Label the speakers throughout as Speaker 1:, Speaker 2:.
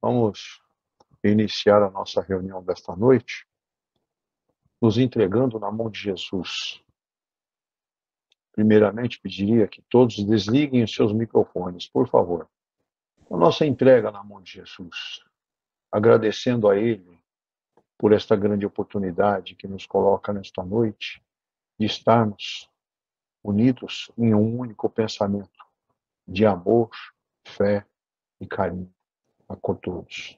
Speaker 1: Vamos iniciar a nossa reunião desta noite, nos entregando na mão de Jesus. Primeiramente, pediria que todos desliguem os seus microfones, por favor. A nossa entrega na mão de Jesus, agradecendo a Ele por esta grande oportunidade que nos coloca nesta noite de estarmos unidos em um único pensamento de amor, fé e carinho a todos.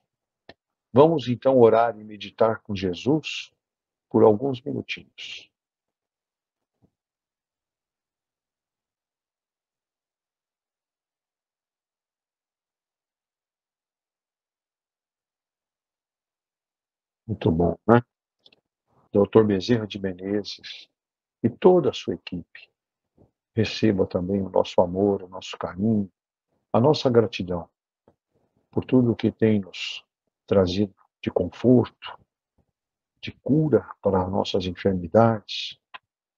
Speaker 1: Vamos então orar e meditar com Jesus por alguns minutinhos. Muito bom, né? Dr. Bezerra de Menezes e toda a sua equipe. Receba também o nosso amor, o nosso carinho, a nossa gratidão por tudo que tem nos trazido de conforto, de cura para as nossas enfermidades,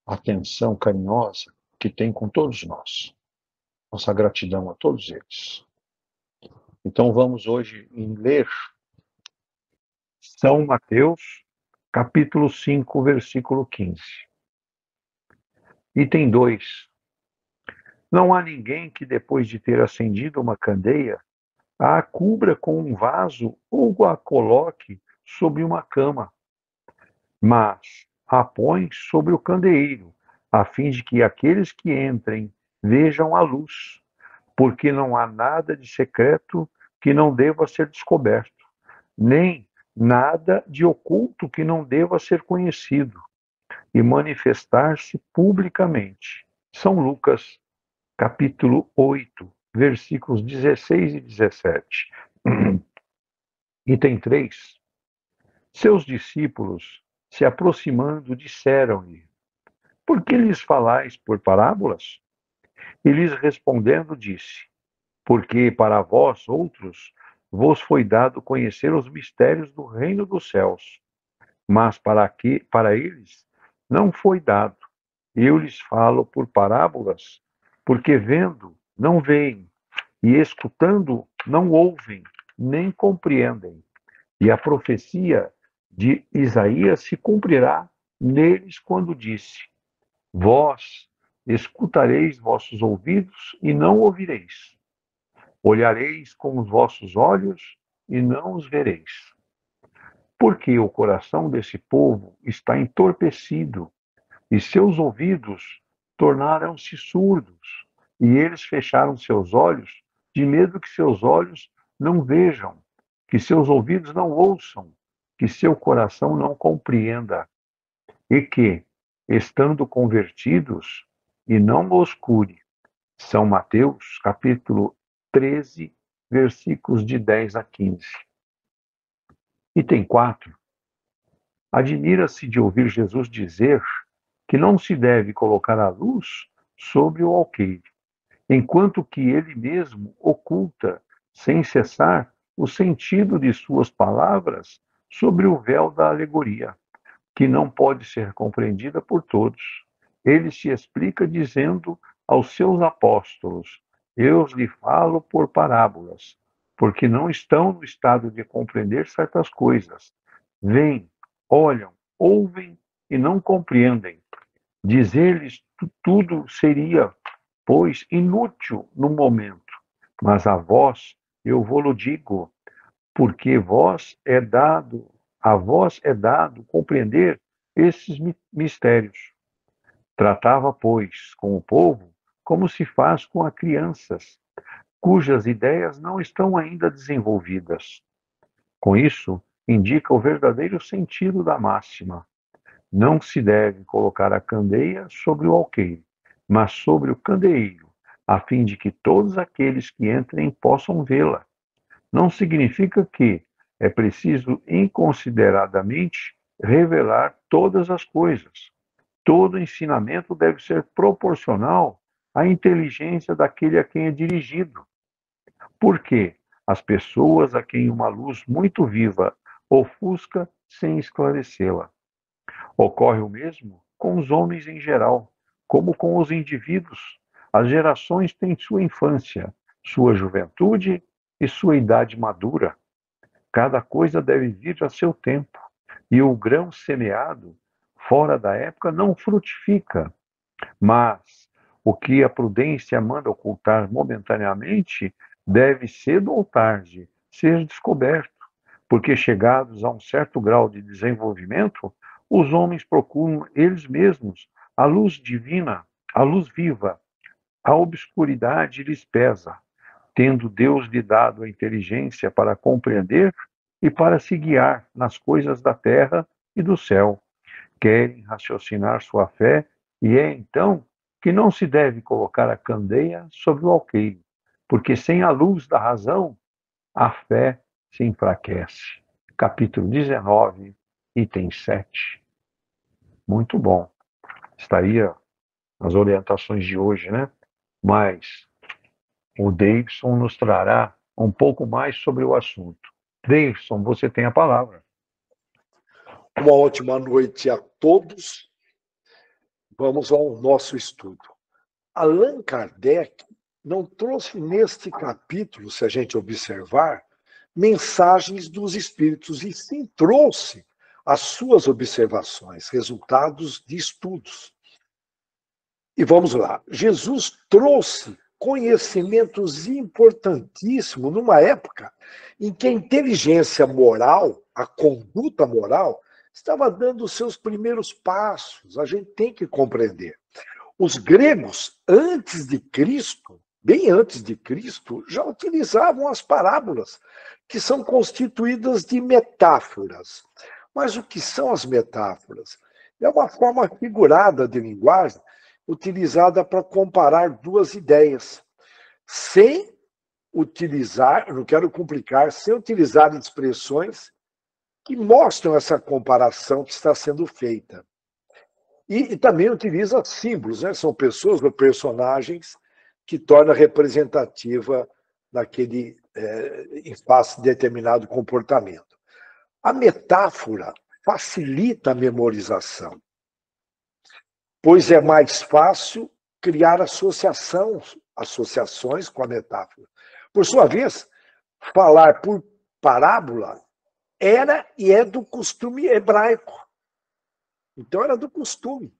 Speaker 1: atenção carinhosa que tem com todos nós. Nossa gratidão a todos eles. Então vamos hoje ler São Mateus, capítulo 5, versículo 15. Item 2. Não há ninguém que, depois de ter acendido uma candeia, a cubra com um vaso ou a coloque sobre uma cama, mas a põe sobre o candeeiro, a fim de que aqueles que entrem vejam a luz, porque não há nada de secreto que não deva ser descoberto, nem nada de oculto que não deva ser conhecido e manifestar-se publicamente. São Lucas, capítulo 8, versículos 16 e 17. Item 3. Seus discípulos, se aproximando, disseram-lhe: Por que lhes falais por parábolas? E lhes respondendo disse: Porque para vós outros vos foi dado conhecer os mistérios do reino dos céus, mas para eles não foi dado. Eu lhes falo por parábolas, porque vendo não veem, e escutando não ouvem, nem compreendem. E a profecia de Isaías se cumprirá neles quando disse: Vós escutareis vossos ouvidos e não ouvireis. Olhareis com os vossos olhos e não os vereis. Porque o coração desse povo está entorpecido e seus ouvidos tornaram-se surdos, e eles fecharam seus olhos, de medo que seus olhos não vejam, que seus ouvidos não ouçam, que seu coração não compreenda, e que, estando convertidos, e não os cure. São Mateus, capítulo 13, versículos de 10 a 15. Item 4. Admira-se de ouvir Jesus dizer que não se deve colocar a luz sobre o alqueire, enquanto que ele mesmo oculta, sem cessar, o sentido de suas palavras sobre o véu da alegoria, que não pode ser compreendida por todos. Ele se explica dizendo aos seus apóstolos: Eu lhe falo por parábolas, porque não estão no estado de compreender certas coisas. Veem, olham, ouvem e não compreendem. Dizer-lhes tudo seria, pois, inútil no momento. Mas a vós eu vou-lo digo, porque a vós é dado compreender esses mistérios. Tratava, pois, com o povo como se faz com as crianças, cujas ideias não estão ainda desenvolvidas. Com isso, indica o verdadeiro sentido da máxima. Não se deve colocar a candeia sobre o alqueire, mas sobre o candeeiro, a fim de que todos aqueles que entrem possam vê-la. Não significa que é preciso inconsideradamente revelar todas as coisas. Todo ensinamento deve ser proporcional à inteligência daquele a quem é dirigido. Porque as pessoas a quem uma luz muito viva ofusca sem esclarecê-la. Ocorre o mesmo com os homens em geral, como com os indivíduos. As gerações têm sua infância, sua juventude e sua idade madura. Cada coisa deve vir a seu tempo, e o grão semeado fora da época não frutifica. Mas o que a prudência manda ocultar momentaneamente deve, cedo ou tarde, ser descoberto, porque chegados a um certo grau de desenvolvimento, os homens procuram eles mesmos a luz divina, a luz viva. A obscuridade lhes pesa, tendo Deus lhe dado a inteligência para compreender e para se guiar nas coisas da terra e do céu. Querem raciocinar sua fé, e é então que não se deve colocar a candeia sobre o alqueire, porque sem a luz da razão, a fé se enfraquece. Capítulo 19, item 7. Muito bom. Está aí as orientações de hoje, né? Mas o Davidson nos trará um pouco mais sobre o assunto. Davidson, você tem a palavra.
Speaker 2: Uma ótima noite a todos. Vamos ao nosso estudo. Allan Kardec não trouxe neste capítulo, se a gente observar, mensagens dos espíritos, e sim trouxe as suas observações, resultados de estudos. E vamos lá. Jesus trouxe conhecimentos importantíssimos numa época em que a inteligência moral, a conduta moral, estava dando os seus primeiros passos. A gente tem que compreender. Os gregos, antes de Cristo, bem antes de Cristo, já utilizavam as parábolas, que são constituídas de metáforas. Mas o que são as metáforas? É uma forma figurada de linguagem utilizada para comparar duas ideias, sem utilizar, não quero complicar, sem utilizar expressões que mostram essa comparação que está sendo feita. E também utiliza símbolos, né? São pessoas ou personagens que torna representativa naquele em face de determinado comportamento. A metáfora facilita a memorização, pois é mais fácil criar associações com a metáfora. Por sua vez, falar por parábola era e é do costume hebraico. Então era do costume.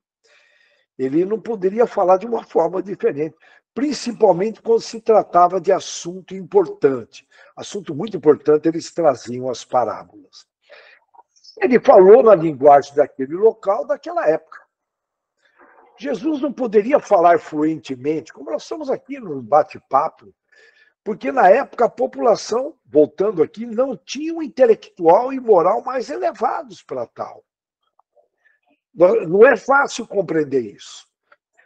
Speaker 2: Ele não poderia falar de uma forma diferente, principalmente quando se tratava de assunto importante. Assunto muito importante, eles traziam as parábolas. Ele falou na linguagem daquele local, daquela época. Jesus não poderia falar fluentemente, como nós estamos aqui no bate-papo, porque na época a população, voltando aqui, não tinha um intelectual e moral mais elevados para tal. Não é fácil compreender isso.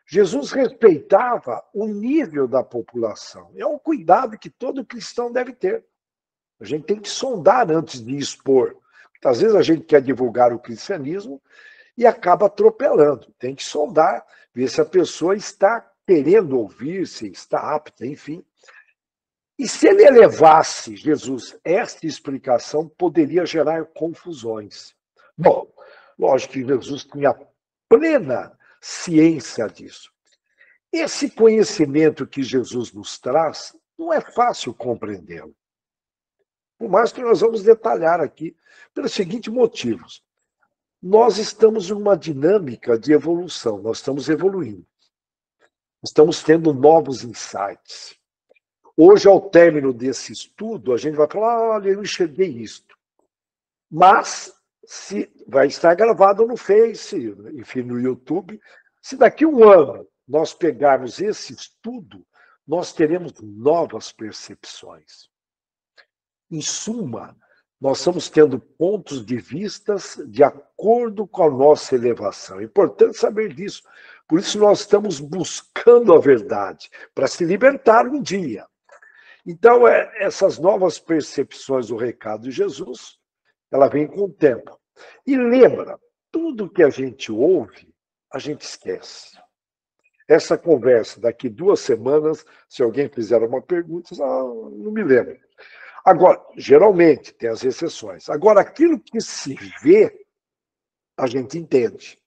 Speaker 2: Jesus respeitava o nível da população. É um cuidado que todo cristão deve ter. A gente tem que sondar antes de expor. Às vezes a gente quer divulgar o cristianismo e acaba atropelando. Tem que sondar, ver se a pessoa está querendo ouvir, se está apta, enfim. E se ele elevasse, Jesus, esta explicação poderia gerar confusões. Bom, lógico que Jesus tinha plena ciência disso. Esse conhecimento que Jesus nos traz, não é fácil compreendê-lo. Por mais que nós vamos detalhar aqui, pelos seguintes motivos. Nós estamos em uma dinâmica de evolução, nós estamos evoluindo. Estamos tendo novos insights. Hoje, ao término desse estudo, a gente vai falar, olha, eu enxerguei isto. Mas vai estar gravado no Face, enfim, no YouTube. Se daqui a um ano nós pegarmos esse estudo, nós teremos novas percepções. Em suma, nós estamos tendo pontos de vistas de acordo com a nossa elevação. É importante saber disso. Por isso nós estamos buscando a verdade, para se libertar um dia. Então, essas novas percepções do recado de Jesus, ela vem com o tempo. E lembra, tudo que a gente ouve, a gente esquece. Essa conversa, daqui 2 semanas, se alguém fizer uma pergunta, não me lembro. Agora, geralmente, tem as exceções. Agora, aquilo que se vê, a gente entende.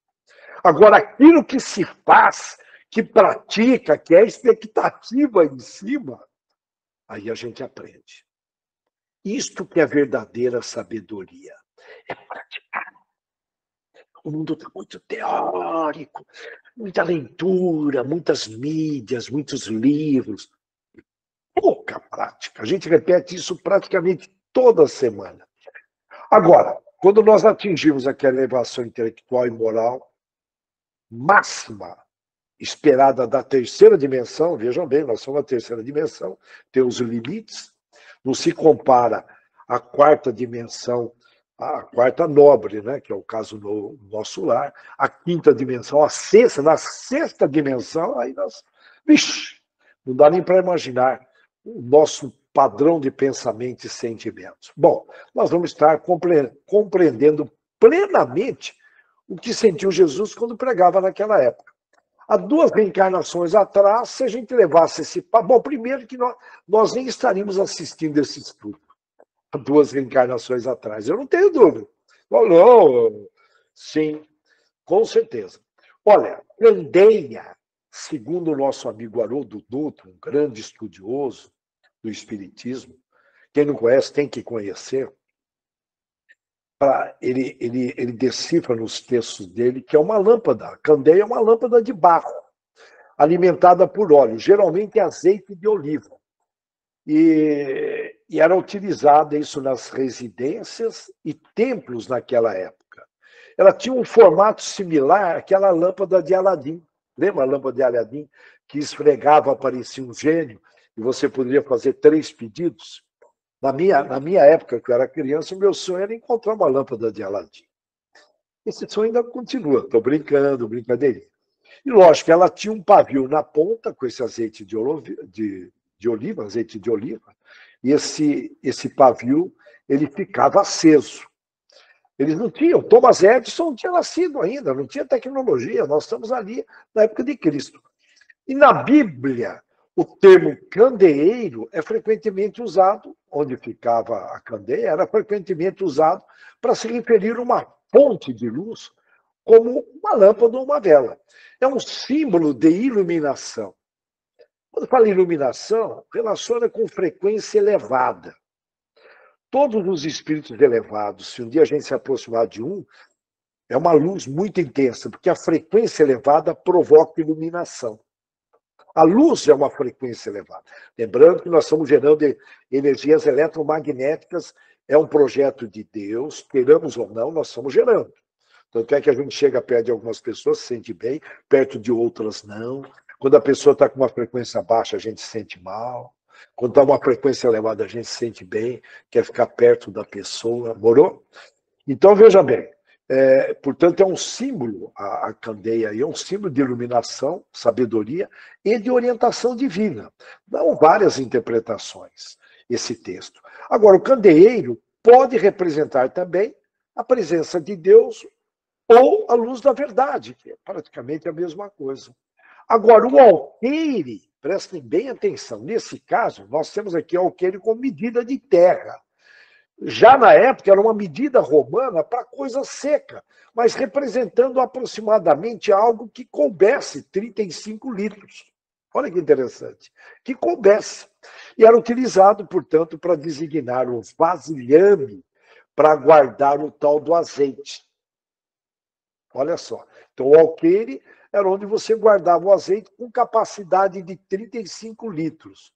Speaker 2: Agora, aquilo que se faz, que pratica, que é expectativa em cima, aí a gente aprende. Isto que é verdadeira sabedoria. É praticar. O mundo está muito teórico, muita leitura, muitas mídias, muitos livros. Pouca prática. A gente repete isso praticamente toda semana. Agora, quando nós atingimos aquela elevação intelectual e moral máxima, esperada da terceira dimensão, vejam bem, nós somos a terceira dimensão, tem os limites, não se compara à quarta dimensão, a quarta nobre, né, que é o caso no nosso lar, a quinta dimensão, a sexta, na sexta dimensão, aí nós, vixe, não dá nem para imaginar o nosso padrão de pensamento e sentimentos. Bom, nós vamos estar compreendendo plenamente o que sentiu Jesus quando pregava naquela época. Há 2 reencarnações atrás, se a gente levasse esse papo... Bom, primeiro que nós nem estaríamos assistindo esse estudo. Há 2 reencarnações atrás. Eu não tenho dúvida. Não, sim, com certeza. Olha, Candeia, segundo o nosso amigo Haroldo Dutra, um grande estudioso do Espiritismo, quem não conhece tem que conhecer, ele decifra nos textos dele que é uma lâmpada. A candeia é uma lâmpada de barro, alimentada por óleo, geralmente azeite de oliva. E era utilizada isso nas residências e templos naquela época. Ela tinha um formato similar àquela lâmpada de Aladim. Lembra a lâmpada de Aladim? Que esfregava, parecia um gênio, e você poderia fazer 3 pedidos? Na minha época, que eu era criança, o meu sonho era encontrar uma lâmpada de Aladim. Esse sonho ainda continua. Estou brincando, brincadeirinha. E, lógico, ela tinha um pavio na ponta com esse azeite de oliva, azeite de oliva, e esse pavio ele ficava aceso. Eles não tinham, Thomas Edison não tinha nascido ainda, não tinha tecnologia, nós estamos ali na época de Cristo. E na Bíblia, o termo candeeiro é frequentemente usado, onde ficava a candeia, era frequentemente usado para se referir a uma fonte de luz, como uma lâmpada ou uma vela. É um símbolo de iluminação. Quando fala iluminação, relaciona com frequência elevada. Todos os espíritos elevados, se um dia a gente se aproximar de um, é uma luz muito intensa, porque a frequência elevada provoca iluminação. A luz é uma frequência elevada. Lembrando que nós estamos gerando energias eletromagnéticas, é um projeto de Deus, queiramos ou não, nós estamos gerando. Tanto é que a gente chega perto de algumas pessoas, se sente bem, perto de outras não. Quando a pessoa está com uma frequência baixa, a gente se sente mal. Quando está uma frequência elevada, a gente se sente bem, quer ficar perto da pessoa, morou? Então, veja bem, portanto, é um símbolo, a candeia aí, é um símbolo de iluminação, sabedoria e de orientação divina. Dão várias interpretações esse texto. Agora, o candeeiro pode representar também a presença de Deus ou a luz da verdade, que é praticamente a mesma coisa. Agora, o alqueire, prestem bem atenção, nesse caso, nós temos aqui o alqueire como medida de terra. Já na época era uma medida romana para coisa seca, mas representando aproximadamente algo que coubesse 35 litros. Olha que interessante. Que coubesse. E era utilizado, portanto, para designar o vasilhame para guardar o tal do azeite. Olha só. Então, o alqueire era onde você guardava o azeite com capacidade de 35 litros.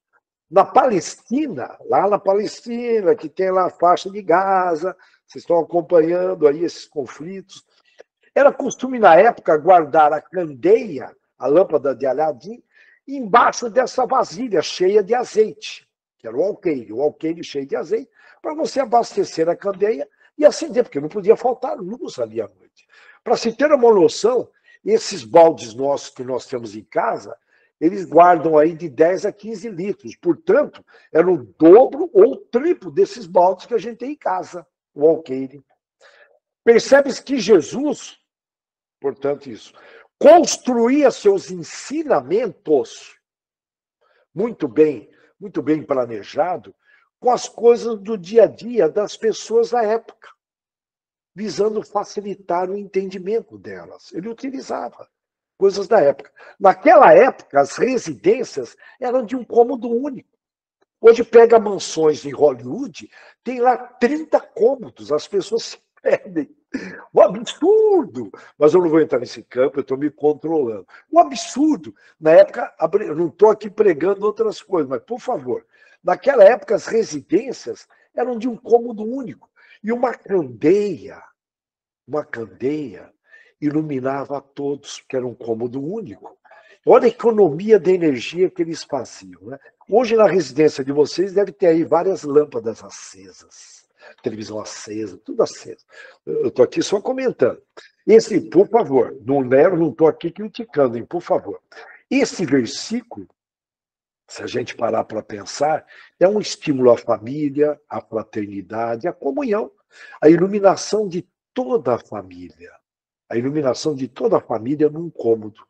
Speaker 2: Na Palestina, lá na Palestina, que tem lá a faixa de Gaza, vocês estão acompanhando aí esses conflitos, era costume na época guardar a candeia, a lâmpada de Aladim, embaixo dessa vasilha cheia de azeite, que era o alqueire cheio de azeite, para você abastecer a candeia e acender, porque não podia faltar luz ali à noite. Para se ter uma noção, esses baldes nossos que nós temos em casa, eles guardam aí de 10 a 15 litros. Portanto, era o dobro ou o triplo desses baldes que a gente tem em casa, o alqueire. Percebe-se que Jesus, portanto, isso, construía seus ensinamentos muito bem planejado com as coisas do dia a dia das pessoas da época, visando facilitar o entendimento delas. Ele utilizava coisas da época. Naquela época, as residências eram de um cômodo único. Hoje pega mansões em Hollywood, tem lá 30 cômodos, as pessoas se perdem. Um absurdo! Mas eu não vou entrar nesse campo, eu estou me controlando. Um absurdo! Na época, eu não estou aqui pregando outras coisas, mas, por favor, naquela época as residências eram de um cômodo único. E uma candeia, iluminava a todos, que era um cômodo único. Olha a economia de energia que eles faziam, né? Hoje, na residência de vocês, deve ter aí várias lâmpadas acesas, televisão acesa, tudo aceso. Eu estou aqui só comentando. Esse, por favor, não estou aqui criticando, hein, por favor. Esse versículo, se a gente parar para pensar, é um estímulo à família, à fraternidade, à comunhão, à iluminação de toda a família. A iluminação de toda a família num cômodo.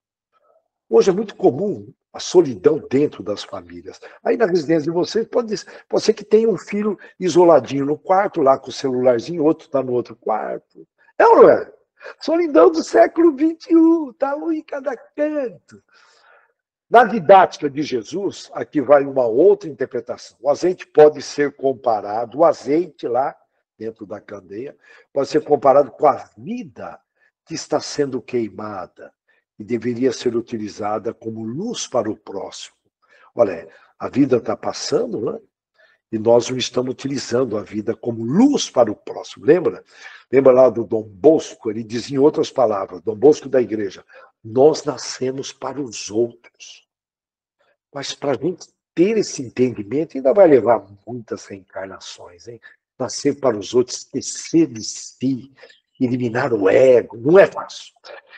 Speaker 2: Hoje é muito comum a solidão dentro das famílias. Aí na residência de vocês, pode ser que tenha um filho isoladinho no quarto, lá com o celularzinho, outro está no outro quarto. É ou não é? Solidão do século XXI, está um em cada canto. Na didática de Jesus, aqui vai uma outra interpretação. O azeite pode ser comparado, o azeite lá dentro da candeia, pode ser comparado com a vida que está sendo queimada e deveria ser utilizada como luz para o próximo. Olha, a vida está passando, né? E nós não estamos utilizando a vida como luz para o próximo. Lembra? Lembra lá do Dom Bosco? Ele dizia em outras palavras, Dom Bosco da igreja, nós nascemos para os outros. Mas para a gente ter esse entendimento, ainda vai levar muitas reencarnações, hein? Nascer para os outros, esquecer de si, eliminar o ego, não é fácil.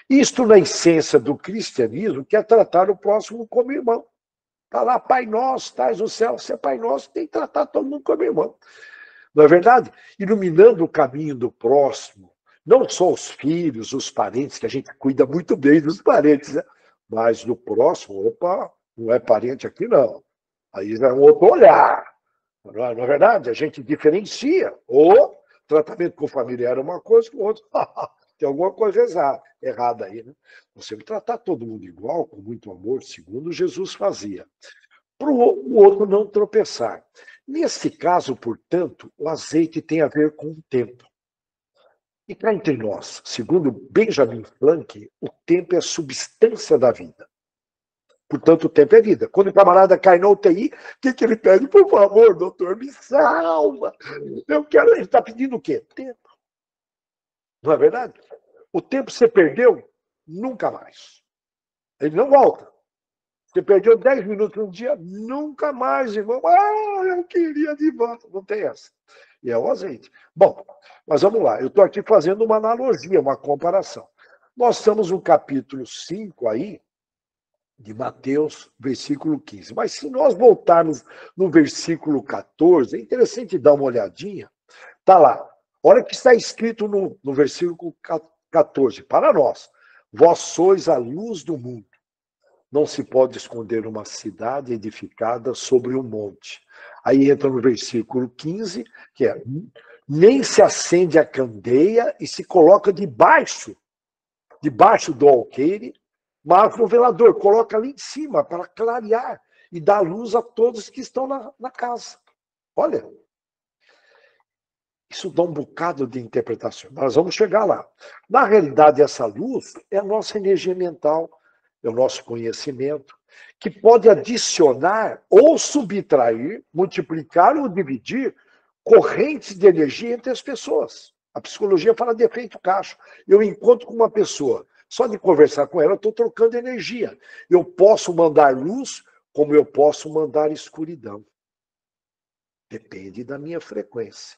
Speaker 2: Isto, na essência do cristianismo, que é tratar o próximo como irmão. Está lá, Pai Nosso, estás no céu, você é Pai Nosso, tem que tratar todo mundo como irmão. Não é verdade? Iluminando o caminho do próximo, não só os filhos, os parentes, que a gente cuida muito bem dos parentes, né? Mas do próximo, opa, não é parente aqui não. Aí é um outro olhar. Não é verdade? A gente diferencia. Ou tratamento com familiar é uma coisa, com o outro. Tem alguma coisa errada aí, né? Você tem que tratar todo mundo igual, com muito amor, segundo Jesus fazia. Para o outro não tropeçar. Nesse caso, portanto, o azeite tem a ver com o tempo. E cá entre nós, segundo Benjamin Franklin, o tempo é a substância da vida. Portanto, o tempo é vida. Quando o camarada cai na UTI, o que ele pede? Por favor, doutor, me salva. Eu quero. Ele está pedindo o quê? Tempo. Não é verdade? O tempo você perdeu, nunca mais. Ele não volta. Você perdeu 10 minutos no dia, nunca mais, irmão. Ah, eu queria de volta. Não tem essa. E é o azeite. Bom, mas vamos lá. Eu estou aqui fazendo uma analogia, uma comparação. Nós estamos no capítulo 5 aí, de Mateus, versículo 15. Mas se nós voltarmos no versículo 14, é interessante dar uma olhadinha. Está lá. Olha o que está escrito no versículo 14. Para nós, vós sois a luz do mundo. Não se pode esconder uma cidade edificada sobre um monte. Aí entra no versículo 15, que é, nem se acende a candeia e se coloca debaixo do alqueire, mas no velador, coloca ali em cima para clarear e dar luz a todos que estão na casa. Olha, isso dá um bocado de interpretação. Nós vamos chegar lá. Na realidade, essa luz é a nossa energia mental, é o nosso conhecimento, que pode adicionar ou subtrair, multiplicar ou dividir correntes de energia entre as pessoas. A psicologia fala de efeito Cacho. Eu encontro com uma pessoa, só de conversar com ela, eu estou trocando energia. Eu posso mandar luz, como eu posso mandar escuridão. Depende da minha frequência.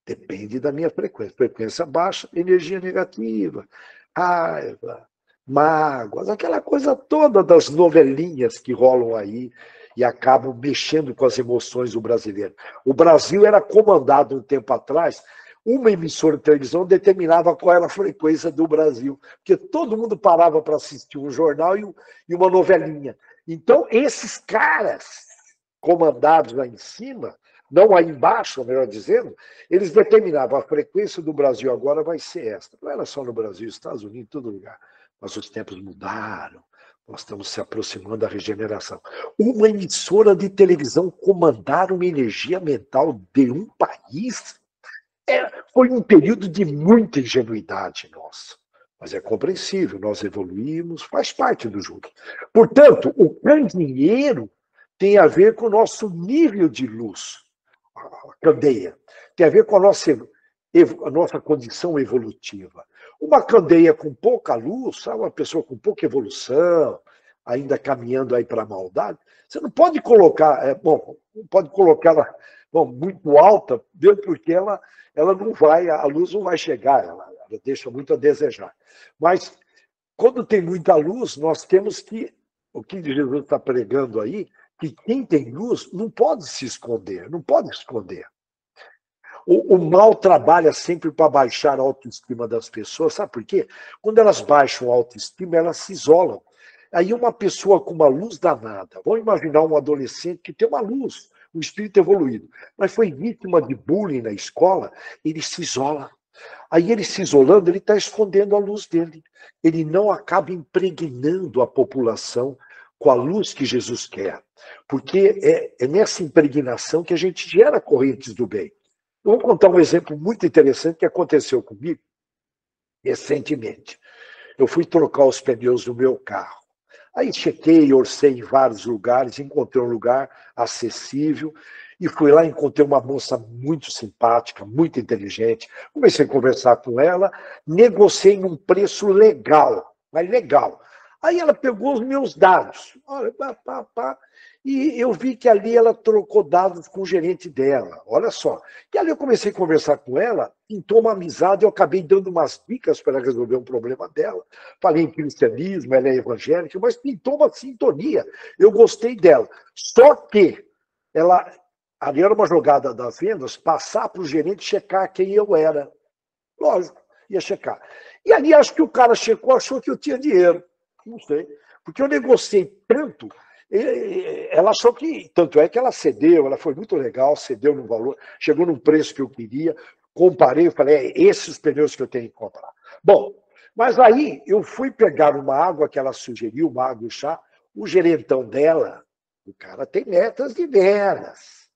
Speaker 2: Depende da minha frequência. Frequência baixa, energia negativa, raiva, mágoas, aquela coisa toda das novelinhas que rolam aí e acabam mexendo com as emoções do brasileiro. O Brasil era comandado um tempo atrás, uma emissora de televisão determinava qual era a frequência do Brasil, porque todo mundo parava para assistir um jornal e uma novelinha. Então, esses caras comandados lá em cima, não aí embaixo, melhor dizendo, eles determinavam a frequência do Brasil agora vai ser esta. Não era só no Brasil, Estados Unidos, em todo lugar. Mas os tempos mudaram, Nós estamos se aproximando da regeneração. Uma emissora de televisão comandar uma energia mental de um país foi um período de muita ingenuidade nossa. Mas é compreensível, nós evoluímos, faz parte do jogo. Portanto, o candeeiro tem a ver com o nosso nível de luz, a candeia. Tem a ver com a nossa condição evolutiva. Uma candeia com pouca luz, sabe, uma pessoa com pouca evolução, ainda caminhando aí para a maldade, você não pode colocar, não pode colocá-la muito alta, porque ela não vai, a luz não vai chegar, ela deixa muito a desejar. Mas, quando tem muita luz, nós temos que, o que Jesus está pregando aí, que quem tem luz não pode se esconder, não pode esconder. O mal trabalha sempre para baixar a autoestima das pessoas, sabe por quê? Quando elas baixam a autoestima, elas se isolam. Aí uma pessoa com uma luz danada, vamos imaginar um adolescente que tem uma luz, um espírito evoluído, mas foi vítima de bullying na escola, ele se isola. Aí ele se isolando, ele está escondendo a luz dele. Ele não acaba impregnando a população com a luz que Jesus quer. Porque é nessa impregnação que a gente gera correntes do bem. Eu vou contar um exemplo muito interessante que aconteceu comigo recentemente. Eu fui trocar os pneus do meu carro. Aí chequei, orcei em vários lugares, encontrei um lugar acessível e fui lá, encontrei uma moça muito simpática, muito inteligente. Comecei a conversar com ela, negociei num preço legal, mas legal. Aí ela pegou os meus dados, olha, e eu vi que ali ela trocou dados com o gerente dela, olha só. E ali eu comecei a conversar com ela, pintou uma amizade, eu acabei dando umas dicas para ela resolver um problema dela. Falei em cristianismo, ela é evangélica, mas pintou uma sintonia. Eu gostei dela. Só que ela, ali era uma jogada das vendas, passar para o gerente checar quem eu era. Lógico, ia checar. E ali acho que o cara checou, achou que eu tinha dinheiro. Não sei. Porque eu negociei tanto, ela achou que, tanto é que ela cedeu, ela foi muito legal, cedeu no valor, chegou num preço que eu queria, comparei, falei, esses pneus que eu tenho que comprar. Bom, mas aí eu fui pegar uma água que ela sugeriu, uma água e chá, o gerentão dela, o cara tem metas de vendas.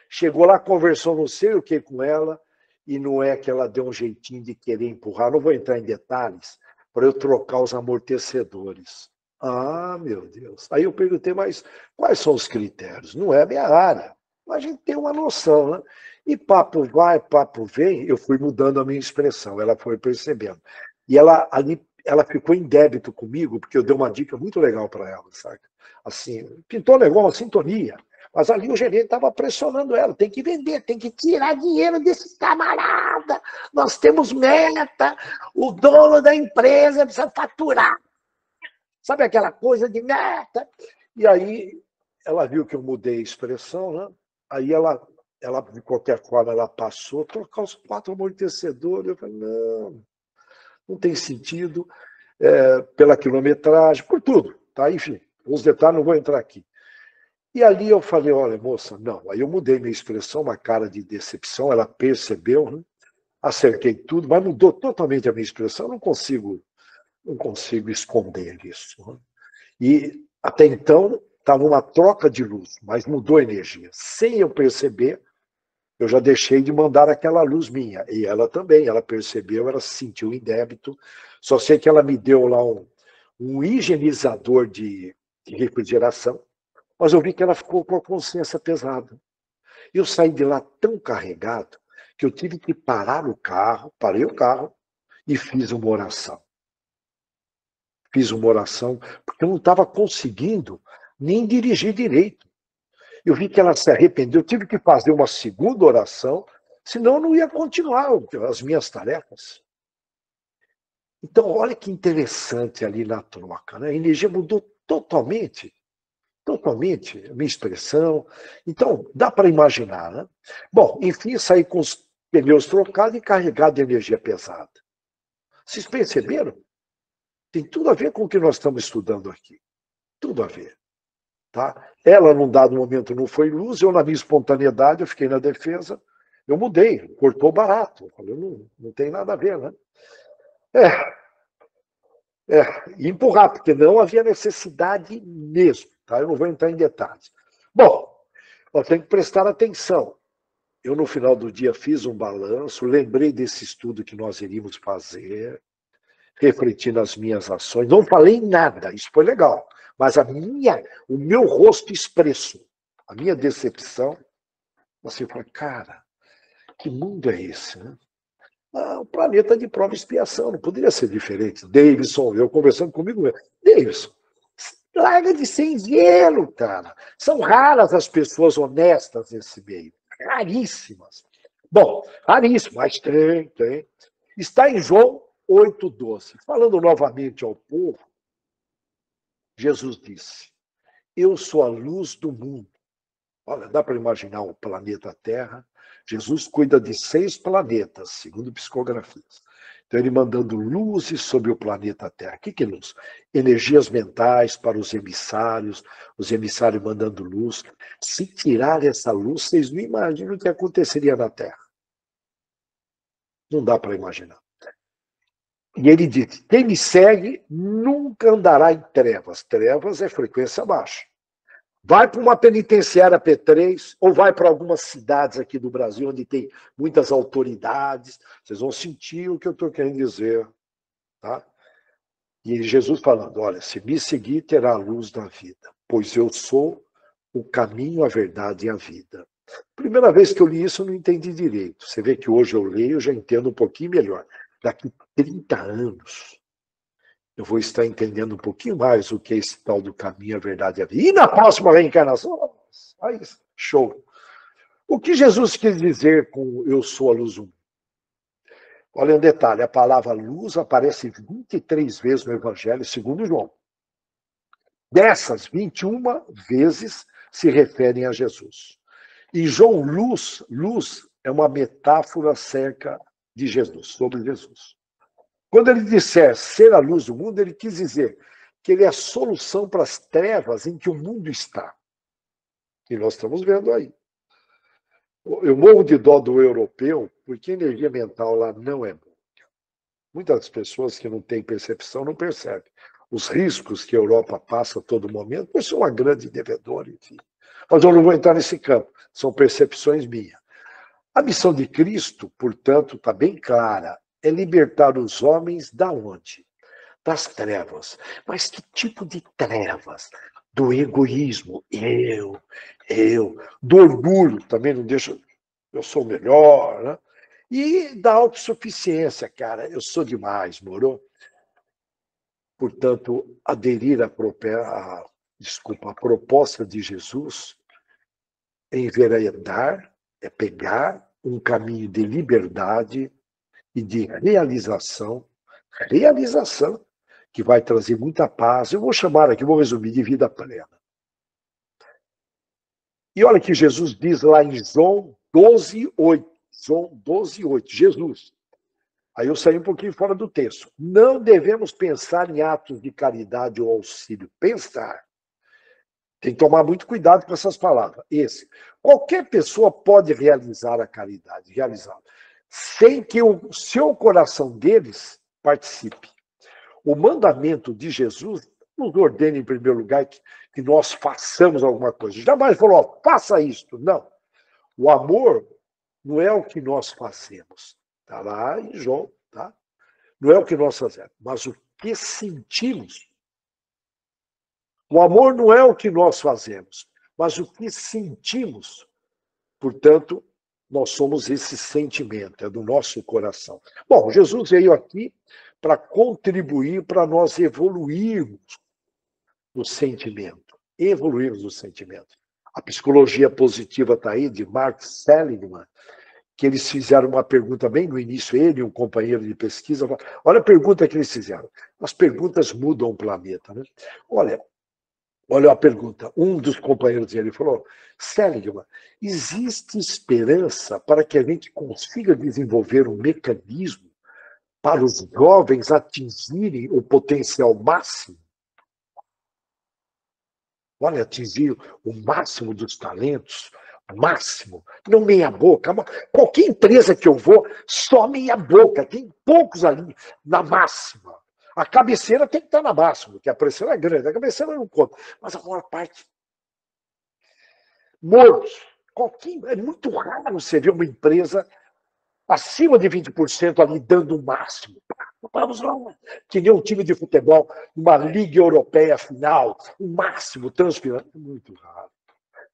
Speaker 2: Chegou lá, conversou não sei o que com ela, e não é que ela deu um jeitinho de querer empurrar, não vou entrar em detalhes, para eu trocar os amortecedores. Ah, meu Deus. Aí eu perguntei, mas quais são os critérios? Não é a minha área. Mas a gente tem uma noção, né? E papo vai, papo vem, eu fui mudando a minha expressão, ela foi percebendo. E ela ficou em débito comigo, porque eu dei uma dica muito legal para ela, sabe? Assim, pintou legal, uma sintonia. Mas ali o gerente estava pressionando ela, tem que vender, tem que tirar dinheiro desse camarada. Nós temos meta, o dono da empresa precisa faturar. Sabe aquela coisa de meta? E aí ela viu que eu mudei a expressão, né? Aí ela de qualquer forma, ela passou a trocar os 4 amortecedores. Eu falei, não tem sentido, pela quilometragem, por tudo, tá? Enfim, os detalhes não vou entrar aqui. E ali eu falei, olha, moça, não. Aí eu mudei minha expressão, uma cara de decepção, ela percebeu, né? Acertei tudo, mas mudou totalmente a minha expressão, não consigo esconder isso. Né? E até então estava uma troca de luz, mas mudou a energia. Sem eu perceber, eu já deixei de mandar aquela luz minha. E ela também, ela percebeu, ela se sentiu em débito. Só sei que ela me deu lá um higienizador de refrigeração, mas eu vi que ela ficou com a consciência pesada. Eu saí de lá tão carregado que eu tive que parei o carro e fiz uma oração. Fiz uma oração, porque eu não estava conseguindo nem dirigir direito. Eu vi que ela se arrependeu, eu tive que fazer uma segunda oração, senão eu não ia continuar as minhas tarefas. Então, olha que interessante ali na troca, né? A energia mudou totalmente a minha expressão. Então, dá para imaginar, né? Bom, enfim, saí com os pneus trocados e carregado de energia pesada. Vocês perceberam? Tem tudo a ver com o que nós estamos estudando aqui. Tudo a ver. Tá? Ela, num dado momento, não foi luz, eu, na minha espontaneidade, eu fiquei na defesa, eu mudei, cortou barato. Eu falei, não tem nada a ver, né? E empurrar, porque não havia necessidade mesmo. Tá? Eu não vou entrar em detalhes. Bom, eu tenho que prestar atenção. Eu, no final do dia, fiz um balanço, lembrei desse estudo que nós iríamos fazer, refleti nas minhas ações, não falei nada, isso foi legal. Mas o meu rosto expresso, a minha decepção, você fala, cara, que mundo é esse, né? O planeta de prova e expiação, não poderia ser diferente. Davidson, eu conversando comigo mesmo. Davidson, larga de ser ingênuo, cara. São raras as pessoas honestas nesse meio. Raríssimas. Bom, raríssimo, mas tem. Está em João 8,12. Falando novamente ao povo, Jesus disse, eu sou a luz do mundo. Olha, dá para imaginar o planeta Terra. Jesus cuida de 6 planetas, segundo psicografias. Então, ele mandando luzes sobre o planeta Terra. O que é luz? Energias mentais para os emissários mandando luz. Se tirar essa luz, vocês não imaginam o que aconteceria na Terra. Não dá para imaginar. E ele diz, quem me segue nunca andará em trevas. Trevas é frequência baixa. Vai para uma penitenciária P3 ou vai para algumas cidades aqui do Brasil onde tem muitas autoridades. Vocês vão sentir o que eu estou querendo dizer. Tá? E Jesus falando, olha, se me seguir terá a luz da vida, pois eu sou o caminho, a verdade e a vida. Primeira vez que eu li isso, eu não entendi direito. Você vê que hoje eu leio, eu já entendo um pouquinho melhor. Daqui 30 anos, eu vou estar entendendo um pouquinho mais o que é esse tal do caminho, a verdade e a vida. E na próxima reencarnação, aí, show. O que Jesus quis dizer com eu sou a luz do mundo? Olha um detalhe, a palavra luz aparece 23 vezes no Evangelho segundo João. Dessas, 21 vezes se referem a Jesus. E João, luz é uma metáfora acerca de Jesus, sobre Jesus. Quando ele disser ser a luz do mundo, ele quis dizer que ele é a solução para as trevas em que o mundo está. E nós estamos vendo aí. Eu morro de dó do europeu, porque a energia mental lá não é boa. Muitas pessoas que não têm percepção não percebem os riscos que a Europa passa a todo momento, por ser uma grande devedora, enfim. Mas eu não vou entrar nesse campo, são percepções minhas. A missão de Cristo, portanto, está bem clara, é libertar os homens da onde? Das trevas. Mas que tipo de trevas? Do egoísmo, eu, do orgulho, também não deixa, eu sou melhor, né? E da autossuficiência, cara, eu sou demais, moro? Portanto, aderir à proposta de Jesus é enveredar, é pegar um caminho de liberdade e de realização, que vai trazer muita paz. Eu vou chamar aqui, vou resumir, de vida plena. E olha que Jesus diz lá em João 12,8. João 12,8. Jesus. Aí eu saí um pouquinho fora do texto. Não devemos pensar em atos de caridade ou auxílio. Pensar. Tem que tomar muito cuidado com essas palavras. Qualquer pessoa pode realizar a caridade, sem que o seu coração deles participe. O mandamento de Jesus nos ordena, em primeiro lugar, que nós façamos alguma coisa. Jamais falou, faça isto. Não. O amor não é o que nós fazemos. Está lá em João, tá? Não é o que nós fazemos, mas o que sentimos. O amor não é o que nós fazemos, mas o que sentimos. Portanto, nós somos esse sentimento, é do nosso coração. Bom, Jesus veio aqui para contribuir para nós evoluirmos no sentimento. A psicologia positiva está aí, de Mark Seligman, que eles fizeram uma pergunta bem no início, ele e um companheiro de pesquisa. Olha a pergunta que eles fizeram. As perguntas mudam o planeta, né? Olha a pergunta. Um dos companheiros dele falou, Seligman, existe esperança para que a gente consiga desenvolver um mecanismo para os jovens atingirem o potencial máximo? Olha, atingir o máximo dos talentos, máximo, não meia boca. Qualquer empresa que eu vou, só meia boca. Tem poucos ali na máxima. A cabeceira tem que estar na máxima, porque a pressão é grande. A cabeceira não conta. Mas a maior parte, mortos. É muito raro você ver uma empresa acima de 20% ali dando o máximo. Vamos lá, que nem um time de futebol, uma Liga Europeia final, o máximo, transpirando. É muito raro.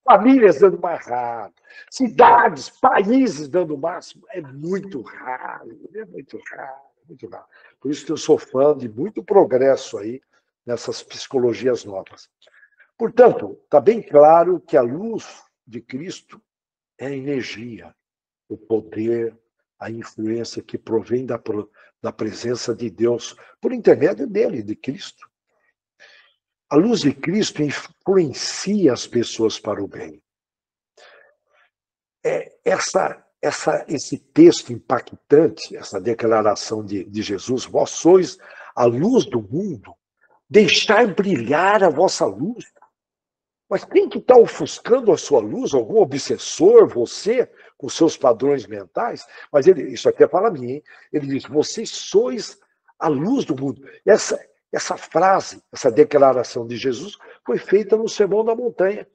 Speaker 2: Famílias dando mais raro. Cidades, países dando o máximo. É muito raro. É muito raro. Muito raro. Por isso que eu sou fã de muito progresso aí nessas psicologias novas. Portanto, está bem claro que a luz de Cristo é a energia, o poder, a influência que provém da presença de Deus por intermédio dele, de Cristo. A luz de Cristo influencia as pessoas para o bem. Esse texto impactante, essa declaração de Jesus, vós sois a luz do mundo, deixai brilhar a vossa luz. Mas quem que está ofuscando a sua luz? Algum obsessor, você, com seus padrões mentais? Mas isso aqui é para mim, hein? Ele diz, vocês sois a luz do mundo. Essa frase, essa declaração de Jesus foi feita no Sermão da Montanha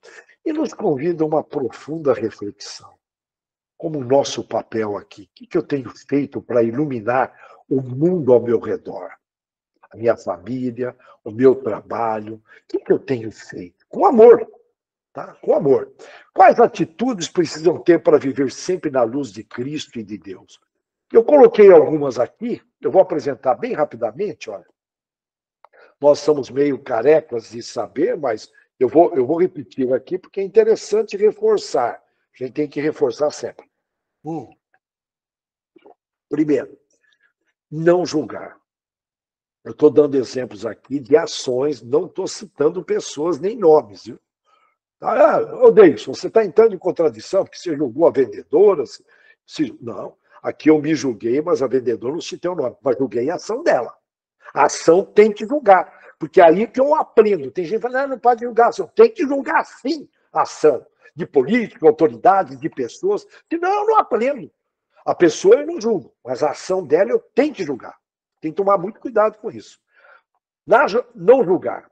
Speaker 2: e nos convida a uma profunda reflexão. Como o nosso papel aqui, o que eu tenho feito para iluminar o mundo ao meu redor? A minha família, o meu trabalho, o que eu tenho feito? Com amor, tá? Com amor. Quais atitudes precisam ter para viver sempre na luz de Cristo e de Deus? Eu coloquei algumas aqui, eu vou apresentar bem rapidamente, olha. Nós somos meio carecas de saber, mas eu vou repetir aqui porque é interessante reforçar. A gente tem que reforçar sempre. Primeiro, não julgar. Eu estou dando exemplos aqui de ações, não estou citando pessoas nem nomes. Viu? Deilson, você está entrando em contradição porque você julgou a vendedora. Não, aqui eu me julguei, mas a vendedora não citei o nome, mas julguei a ação dela. A ação tem que julgar, porque é aí que eu aprendo. Tem gente que fala, não pode julgar a ação. Tem que julgar, sim, a ação de política, autoridades, de pessoas. Senão eu não aprendo. A pessoa eu não julgo, mas a ação dela eu tenho que julgar. Tem que tomar muito cuidado com isso. Não julgar.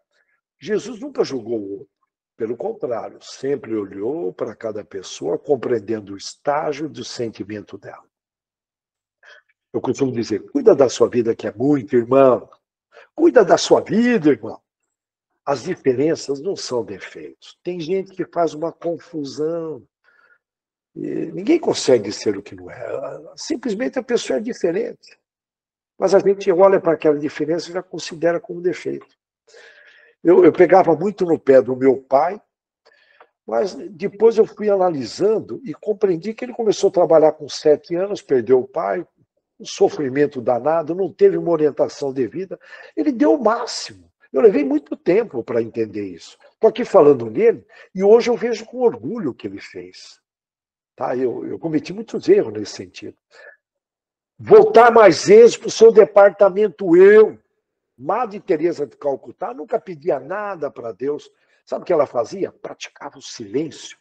Speaker 2: Jesus nunca julgou o outro. Pelo contrário, sempre olhou para cada pessoa, compreendendo o estágio do sentimento dela. Eu costumo dizer, cuida da sua vida que é muito, irmão. Cuida da sua vida, irmão. As diferenças não são defeitos. Tem gente que faz uma confusão. E ninguém consegue ser o que não é. Simplesmente a pessoa é diferente. Mas a gente olha para aquela diferença e já considera como defeito. Eu pegava muito no pé do meu pai, mas depois eu fui analisando e compreendi que ele começou a trabalhar com 7 anos, perdeu o pai, um sofrimento danado, não teve uma orientação devida. Ele deu o máximo. Eu levei muito tempo para entender isso. Estou aqui falando nele e hoje eu vejo com orgulho o que ele fez. Tá? Eu cometi muitos erros nesse sentido. Voltar mais vezes para o seu departamento, eu. Madre Teresa de Calcutá nunca pedia nada para Deus. Sabe o que ela fazia? Praticava o silêncio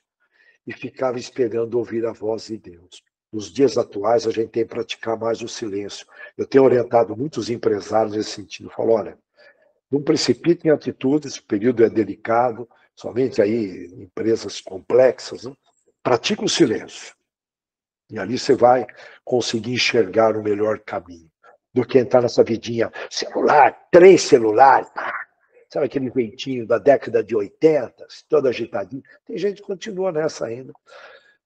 Speaker 2: e ficava esperando ouvir a voz de Deus. Nos dias atuais, a gente tem que praticar mais o silêncio. Eu tenho orientado muitos empresários nesse sentido. Eu falo, olha, não precipitem atitudes, o período é delicado, somente aí empresas complexas, né? Pratica o silêncio. E ali você vai conseguir enxergar o melhor caminho do que entrar nessa vidinha celular, 3 celulares, sabe aquele jeitinho da década de 80, todo agitadinho. Tem gente que continua nessa ainda.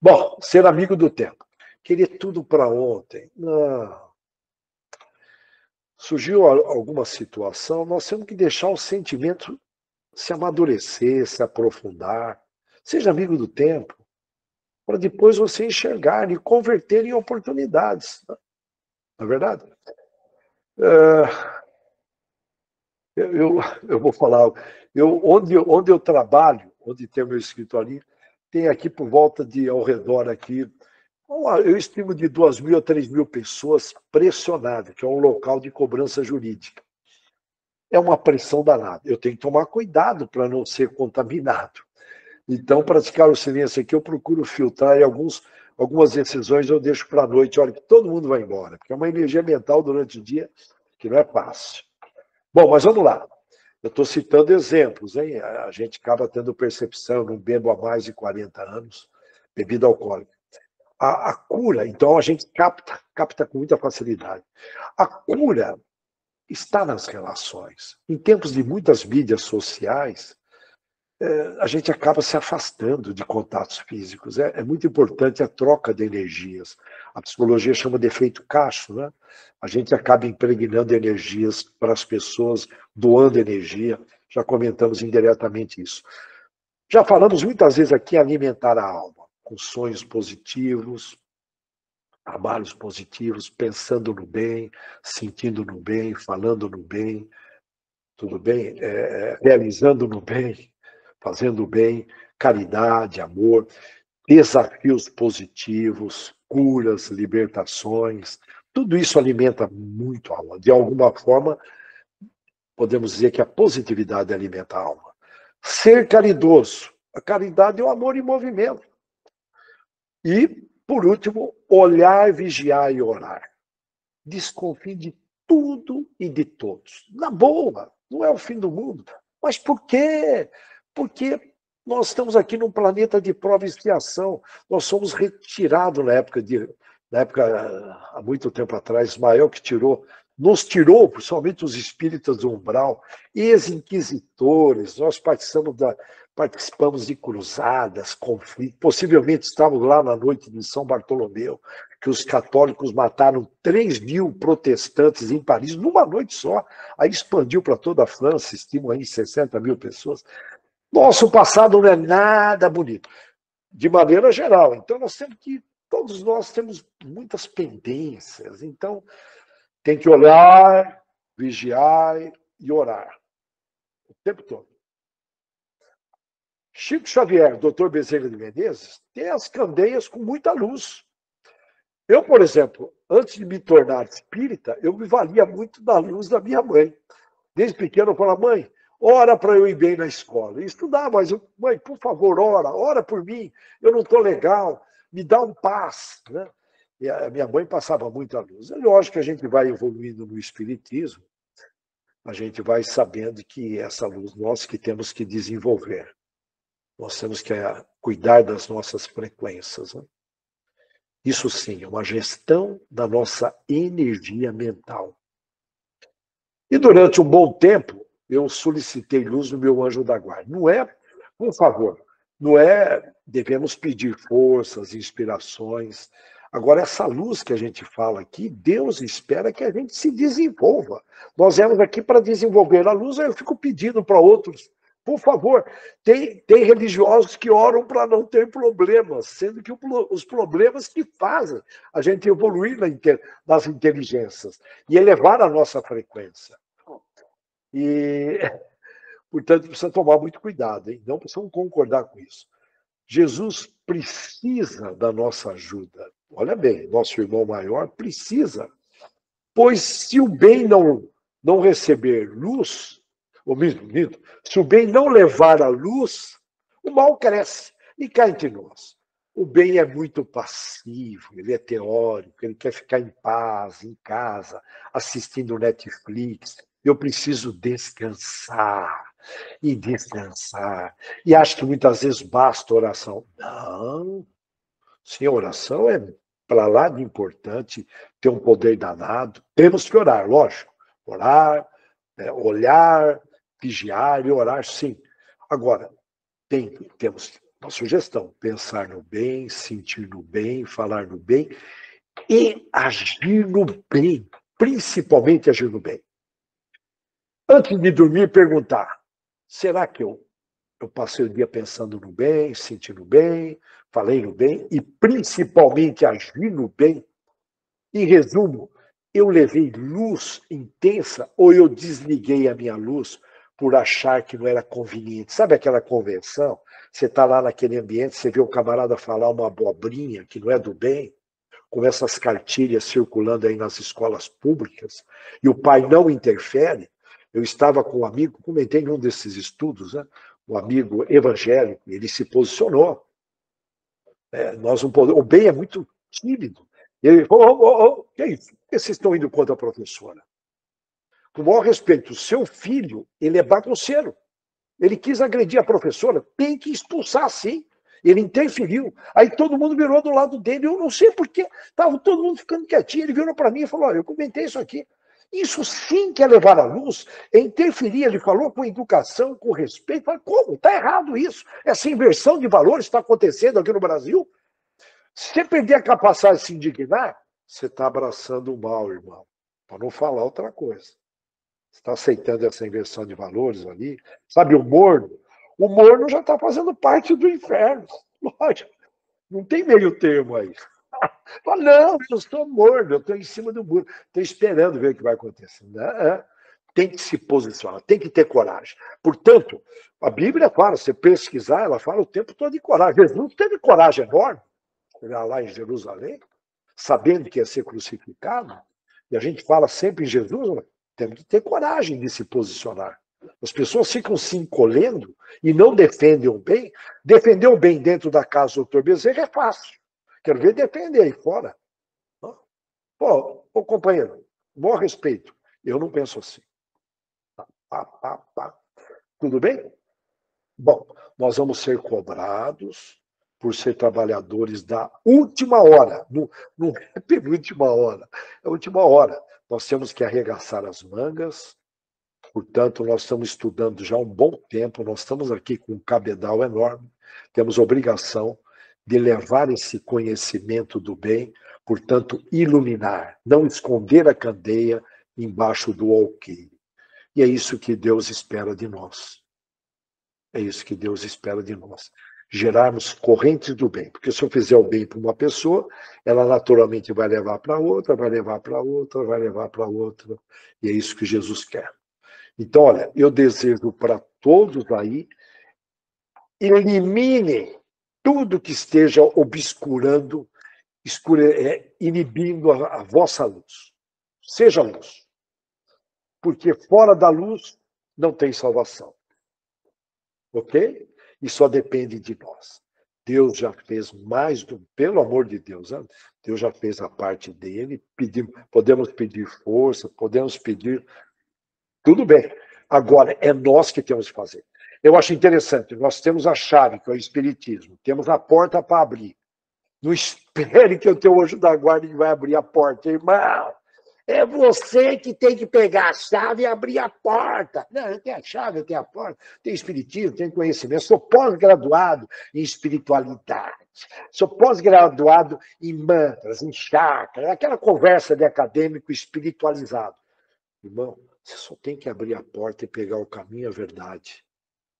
Speaker 2: Bom, ser amigo do tempo. Querer tudo para ontem. Não. Surgiu alguma situação, nós temos que deixar o sentimento se amadurecer, se aprofundar. Seja amigo do tempo, para depois você enxergar e converter em oportunidades. Não é verdade? Eu vou falar, onde eu trabalho, onde tem o meu escritório, tem aqui por volta de, ao redor aqui, eu estimo de 2.000 a 3.000 pessoas pressionadas, que é um local de cobrança jurídica. É uma pressão danada. Eu tenho que tomar cuidado para não ser contaminado. Então, praticar o silêncio aqui, eu procuro filtrar e algumas decisões eu deixo para a noite, olha, que todo mundo vai embora, porque é uma energia mental durante o dia que não é fácil. Bom, mas vamos lá. Eu estou citando exemplos, hein? A gente acaba tendo percepção, não bebo há mais de 40 anos, bebida alcoólica. A cura, então, a gente capta com muita facilidade. A cura está nas relações. Em tempos de muitas mídias sociais, a gente acaba se afastando de contatos físicos. É muito importante a troca de energias. A psicologia chama de efeito Cacho, né? A gente acaba impregnando energias para as pessoas, doando energia. Já comentamos indiretamente isso. Já falamos muitas vezes aqui em alimentar a alma, com sonhos positivos, trabalhos positivos, pensando no bem, sentindo no bem, falando no bem, tudo bem? Realizando no bem, fazendo o bem, caridade, amor, desafios positivos, curas, libertações. Tudo isso alimenta muito a alma. De alguma forma, podemos dizer que a positividade alimenta a alma. Ser caridoso. A caridade é o amor em movimento. E, por último, olhar, vigiar e orar. Desconfie de tudo e de todos. Na boa, não é o fim do mundo. Mas por quê? Porque nós estamos aqui num planeta de prova e expiação. Nós somos retirados há muito tempo atrás, Ismael que nos tirou, principalmente os espíritas do umbral, ex-inquisitores, nós participamos de cruzadas, conflitos, possivelmente estávamos lá na noite de São Bartolomeu, que os católicos mataram 3.000 protestantes em Paris, numa noite só, aí expandiu para toda a França, estimam aí 60.000 pessoas. Nosso passado não é nada bonito, de maneira geral. Então, todos nós temos muitas pendências, então tem que olhar, vigiar e orar, o tempo todo. Chico Xavier, Dr. Bezerra de Menezes, tem as candeias com muita luz. Eu, por exemplo, antes de me tornar espírita, eu me valia muito da luz da minha mãe. Desde pequeno eu falava, mãe, ora para eu ir bem na escola. E estudar, mas, mãe, por favor, ora por mim, eu não estou legal, me dá um paz. Né? E a minha mãe passava muita luz. É lógico que a gente vai evoluindo no espiritismo, a gente vai sabendo que essa luz nós que temos que desenvolver. Nós temos que cuidar das nossas frequências. Né? Isso sim, é uma gestão da nossa energia mental. E durante um bom tempo, eu solicitei luz no meu anjo da guarda. Não é, por favor, não é devemos pedir forças, inspirações. Agora, essa luz que a gente fala aqui, Deus espera que a gente se desenvolva. Nós viemos aqui para desenvolver a luz, aí eu fico pedindo para outros, por favor, tem religiosos que oram para não ter problemas, sendo que os problemas que fazem a gente evoluir nas inteligências e elevar a nossa frequência. E, portanto, precisa tomar muito cuidado, hein? Não precisamos concordar com isso. Jesus precisa da nossa ajuda. Olha bem, nosso irmão maior precisa. Pois se o bem não receber luz, ou mesmo, se o bem não levar a luz, o mal cresce e cá entre nós. O bem é muito passivo, ele é teórico, ele quer ficar em paz, em casa, assistindo Netflix. Eu preciso descansar e descansar. E acho que muitas vezes basta oração. Não, sim, oração é para lá de importante, tem um poder danado. Temos que orar, lógico. Orar, olhar, vigiar e orar, sim. Agora, temos uma sugestão: pensar no bem, sentir no bem, falar no bem e agir no bem, principalmente agir no bem. Antes de dormir, perguntar: será que eu passei o dia pensando no bem, sentindo bem, falei no bem e principalmente agir no bem? Em resumo, eu levei luz intensa ou eu desliguei a minha luz por achar que não era conveniente? Sabe aquela convenção? Você está lá naquele ambiente, você vê o camarada falar uma abobrinha que não é do bem, com essas cartilhas circulando aí nas escolas públicas, e o pai não interfere. Eu estava com um amigo, comentei em um desses estudos, né? Um amigo evangélico, ele se posicionou. O bem é muito tímido. Ele falou, que é isso? Por que vocês estão indo contra a professora? com o maior respeito, o seu filho, ele é bagunceiro. Ele quis agredir a professora, tem que expulsar, sim. Ele interferiu. Aí todo mundo virou do lado dele. Eu não sei porquê. Estava todo mundo ficando quietinho. Ele virou para mim e falou: olha, eu comentei isso aqui. Isso sim que é levar à luz, é interferir. Ele falou com educação, com respeito. Falei, como? Está errado isso. Essa inversão de valores está acontecendo aqui no Brasil. Se você perder a capacidade de se indignar, você está abraçando o mal, irmão. Para não falar outra coisa. Você está aceitando essa inversão de valores ali. Sabe o morno? O morno já está fazendo parte do inferno. Lógico. Não tem meio termo aí. Fala, não, eu estou morno, eu estou em cima do muro. Estou esperando ver o que vai acontecer. Não, tem que se posicionar, tem que ter coragem. Portanto, a Bíblia fala, você pesquisar, ela fala o tempo todo de coragem. Jesus teve coragem enorme, lá em Jerusalém, sabendo que ia ser crucificado. E a gente fala sempre em Jesus, temos que ter coragem de se posicionar. As pessoas ficam se encolhendo e não defendem o bem. Defender o bem dentro da casa do doutor Bezerra é fácil. Quero ver defender aí fora. Pô, companheiro, bom respeito. Eu não penso assim. Tudo bem? Bom, nós vamos ser cobrados por ser trabalhadores da última hora. Não é penúltima hora, é a última hora. Nós temos que arregaçar as mangas. Portanto, nós estamos estudando já há um bom tempo, nós estamos aqui com um cabedal enorme, temos obrigação de levar esse conhecimento do bem, portanto, iluminar, não esconder a candeia embaixo do alqueire. E é isso que Deus espera de nós. É isso que Deus espera de nós. Gerarmos correntes do bem. Porque se eu fizer o bem para uma pessoa, ela naturalmente vai levar para outra, vai levar para outra, vai levar para outra. E é isso que Jesus quer. Então, olha, eu desejo para todos aí, elimine tudo que esteja obscurando, inibindo a vossa luz. Seja luz. Porque fora da luz não tem salvação. Ok? E só depende de nós. Deus já fez mais pelo amor de Deus, né? Deus já fez a parte dele, podemos pedir força, podemos pedir. Tudo bem. Agora, é nós que temos que fazer. Eu acho interessante, nós temos a chave, que é o Espiritismo, temos a porta para abrir. Não espere que o teu anjo da guarda vai abrir a porta, irmão. É você que tem que pegar a chave e abrir a porta. Não, eu tenho a chave, eu tenho a porta, tenho espiritismo, tenho conhecimento, sou pós-graduado em espiritualidade, sou pós-graduado em mantras, em chakras, aquela conversa de acadêmico espiritualizado. Irmão, você só tem que abrir a porta e pegar o caminho, a verdade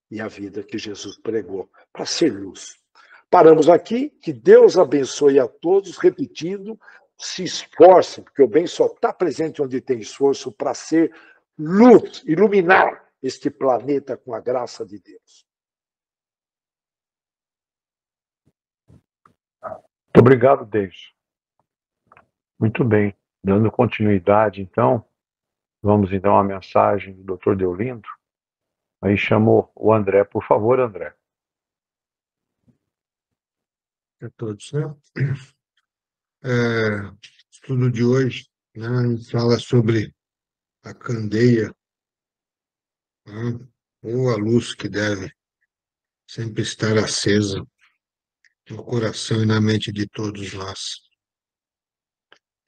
Speaker 2: e a vida que Jesus pregou, para ser luz. Paramos aqui, que Deus abençoe a todos, repetindo, se esforcem, porque o bem só está presente onde tem esforço para ser luz, iluminar este planeta com a graça de Deus.
Speaker 1: Muito obrigado, David. Muito bem. Dando continuidade, então, vamos então à mensagem do Dr. Deolindo. Aí chamou o André, por favor, André.
Speaker 3: A todos, né? O estudo de hoje, né, fala sobre a candeia, né, ou a luz que deve sempre estar acesa no coração e na mente de todos nós.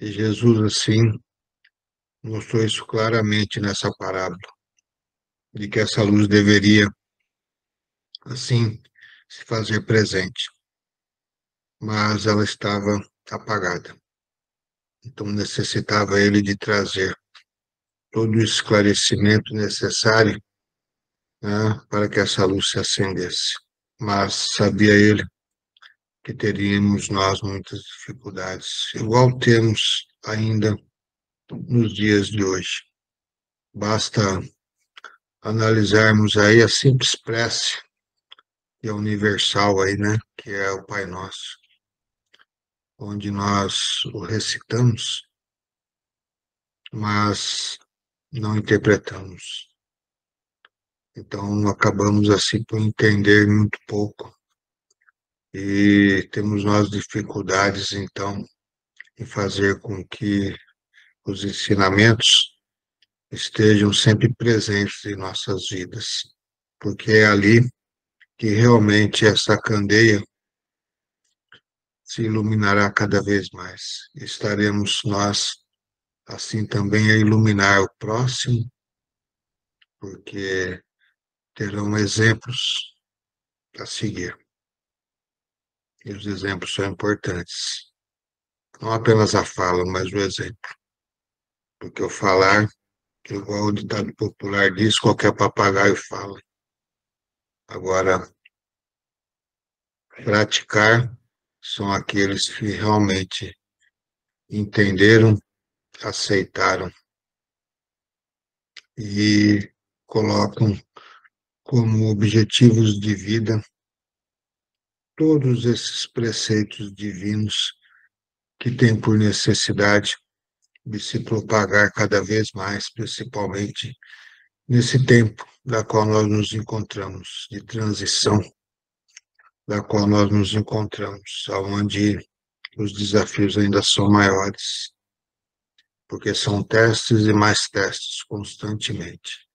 Speaker 3: E Jesus, assim, mostrou isso claramente nessa parábola, de que essa luz deveria, assim, se fazer presente, mas ela estava apagada. Então necessitava ele de trazer todo o esclarecimento necessário, né, para que essa luz se acendesse. Mas sabia ele que teríamos nós muitas dificuldades, igual temos ainda nos dias de hoje. Basta analisarmos aí a simples prece, que é universal aí, né, que é o Pai Nosso, onde nós o recitamos, mas não interpretamos. Então, acabamos assim por entender muito pouco e temos nós dificuldades, então, em fazer com que os ensinamentos estejam sempre presentes em nossas vidas, porque é ali que realmente essa candeia se iluminará cada vez mais. Estaremos nós, assim, também a iluminar o próximo, porque terão exemplos a seguir. E os exemplos são importantes. Não apenas a fala, mas o exemplo. Porque o falar, igual o ditado popular diz, qualquer papagaio fala. Agora, praticar são aqueles que realmente entenderam, aceitaram e colocam como objetivos de vida todos esses preceitos divinos que têm por necessidade de se propagar cada vez mais, principalmente nesse tempo da qual nós nos encontramos, de transição, da qual nós nos encontramos, onde os desafios ainda são maiores, porque são testes e mais testes constantemente.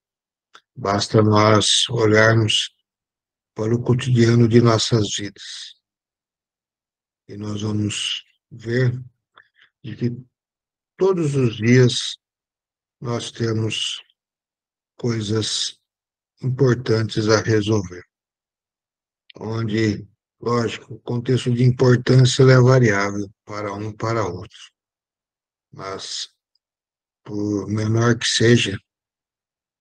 Speaker 3: Basta nós olharmos para o cotidiano de nossas vidas e nós vamos ver de que todos os dias nós temos coisas importantes a resolver, onde, lógico, o contexto de importância é variável para um e para outro, mas, por menor que seja,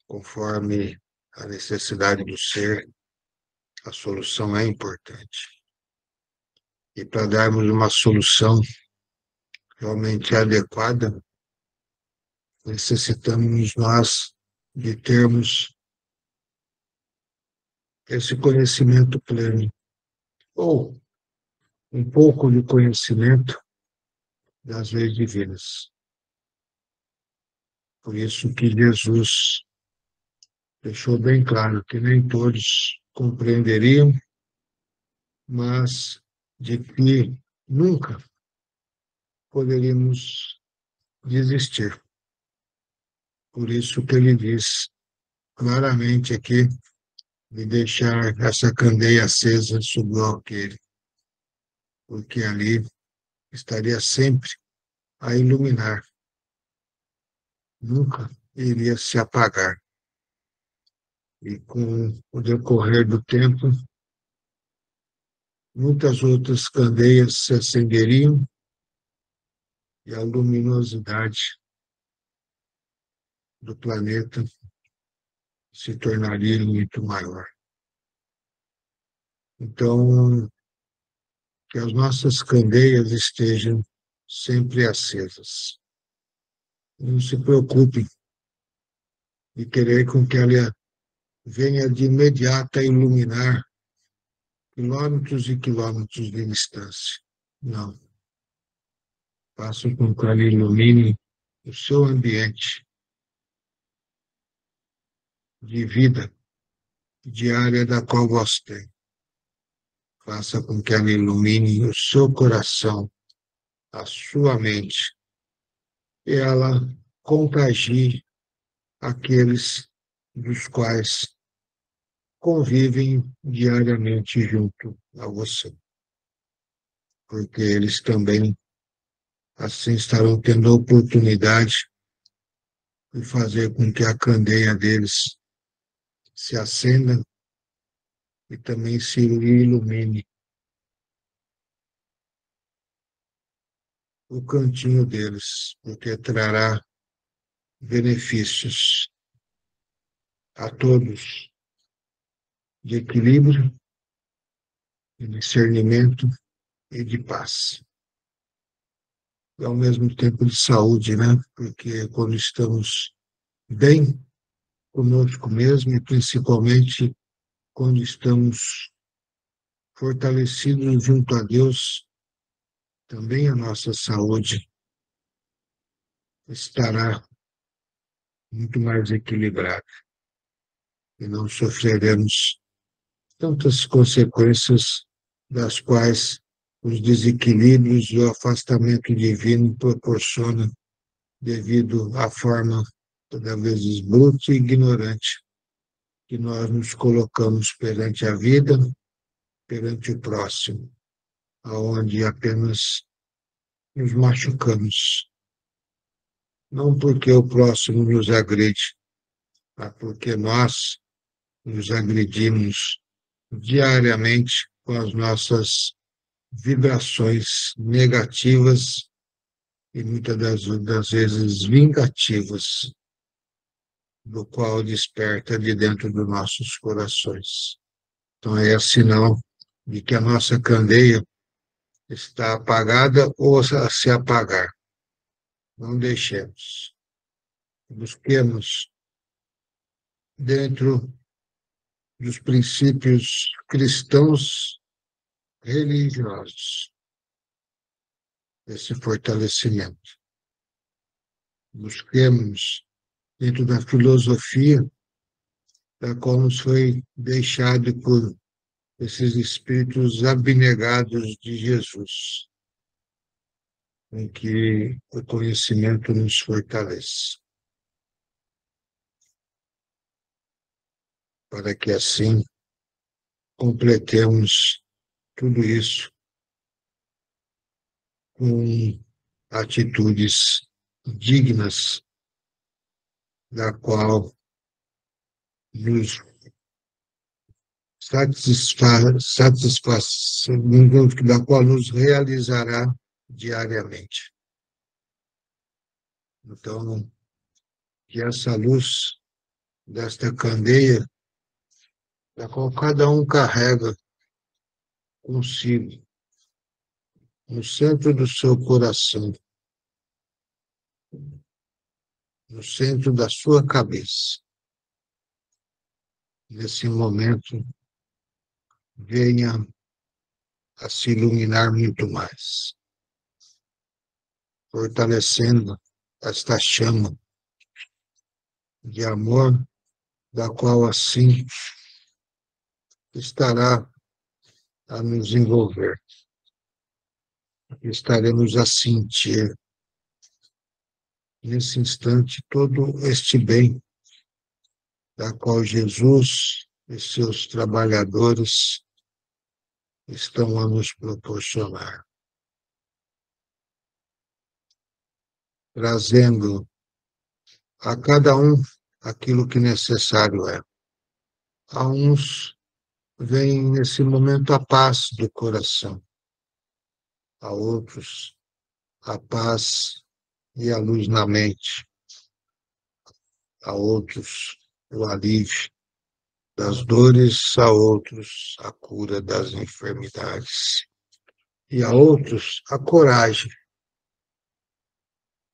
Speaker 3: conforme a necessidade do ser, a solução é importante. E para darmos uma solução realmente adequada, necessitamos nós de termos esse conhecimento pleno, ou um pouco de conhecimento das leis divinas. Por isso que Jesus deixou bem claro que nem todos compreenderiam, mas de que nunca poderíamos desistir. Por isso que ele diz claramente aqui de deixar essa candeia acesa sobre o alqueire, porque ali estaria sempre a iluminar, nunca iria se apagar. E com o decorrer do tempo, muitas outras candeias se acenderiam e a luminosidade do planeta se tornaria muito maior. Então, que as nossas candeias estejam sempre acesas. Não se preocupem de querer com que ela venha de imediato a iluminar quilômetros e quilômetros de distância. Não. Faça com que ela ilumine o seu ambiente de vida diária da qual você tem. Faça com que ela ilumine o seu coração, a sua mente, e ela contagie aqueles dos quais convivem diariamente junto a você. Porque eles também, assim, estarão tendo a oportunidade de fazer com que a candeia deles se acenda e também se ilumine o cantinho deles, porque trará benefícios a todos de equilíbrio, de discernimento e de paz. E ao mesmo tempo de saúde, né? Porque quando estamos bem conosco mesmo e principalmente quando estamos fortalecidos junto a Deus, também a nossa saúde estará muito mais equilibrada e não sofreremos tantas consequências das quais os desequilíbrios e o afastamento divino proporcionam devido à forma toda vez bruto e ignorante, que nós nos colocamos perante a vida, perante o próximo, aonde apenas nos machucamos. Não porque o próximo nos agride, mas porque nós nos agredimos diariamente com as nossas vibrações negativas e muitas das vezes vingativas, do qual desperta de dentro dos nossos corações. Então é sinal de que a nossa candeia está apagada ou a se apagar. Não deixemos. Busquemos dentro dos princípios cristãos religiosos esse fortalecimento. Busquemos dentro da filosofia da qual nos foi deixado por esses espíritos abnegados de Jesus, em que o conhecimento nos fortalece. Para que assim completemos tudo isso com atitudes dignas, da qual nos da qual nos realizará diariamente. Então, que essa luz desta candeia, da qual cada um carrega consigo, no centro do seu coração, no centro da sua cabeça, nesse momento, venha a se iluminar muito mais, fortalecendo esta chama de amor, da qual assim estará a nos envolver. Estaremos a sentir, nesse instante, todo este bem, da qual Jesus e seus trabalhadores estão a nos proporcionar, trazendo a cada um aquilo que necessário é. A uns vem nesse momento a paz do coração, a outros a paz e a luz na mente, a outros o alívio das dores, a outros a cura das enfermidades, e a outros a coragem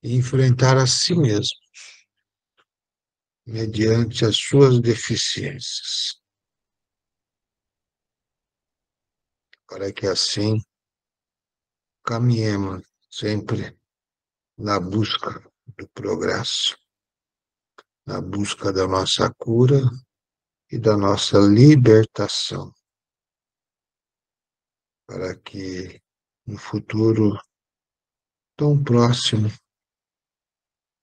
Speaker 3: de enfrentar a si mesmo, mediante as suas deficiências, para que assim caminhemos sempre na busca do progresso, na busca da nossa cura e da nossa libertação, para que no futuro tão próximo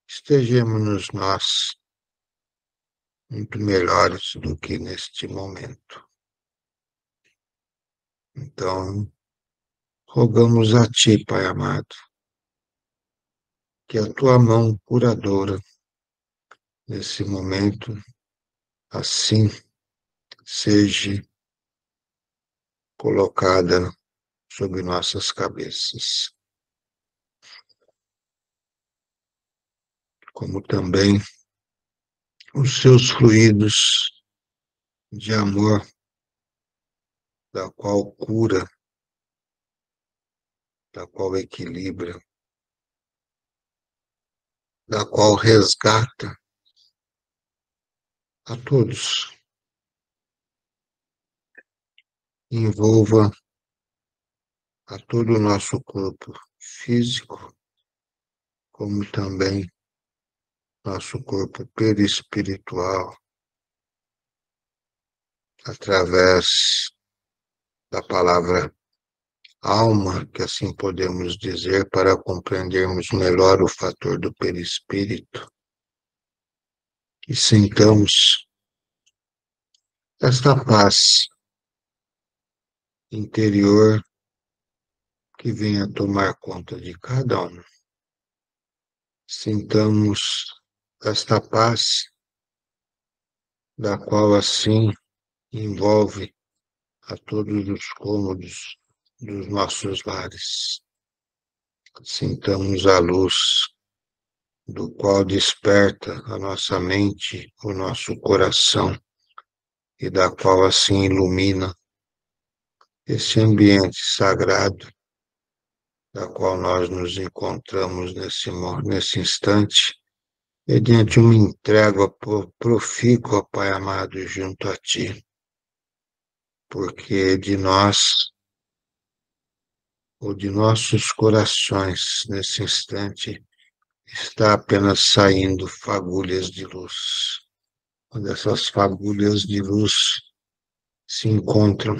Speaker 3: estejamos nós muito melhores do que neste momento. Então, rogamos a Ti, Pai amado, que a Tua mão curadora, nesse momento, assim seja colocada sobre nossas cabeças. Como também os seus fluidos de amor, da qual cura, da qual equilibra, da qual resgata a todos. Envolva a todo o nosso corpo físico, como também nosso corpo perispiritual, através da palavra alma, que assim podemos dizer, para compreendermos melhor o fator do perispírito, e sintamos esta paz interior que venha tomar conta de cada um. Sintamos esta paz, da qual assim envolve a todos os cômodos dos nossos lares. Sintamos a luz, do qual desperta a nossa mente, o nosso coração, e da qual assim ilumina esse ambiente sagrado, da qual nós nos encontramos nesse instante, mediante uma entrega profícua, Pai amado, junto a Ti, porque de nós, ou de nossos corações, nesse instante, está apenas saindo fagulhas de luz. Quando essas fagulhas de luz se encontram,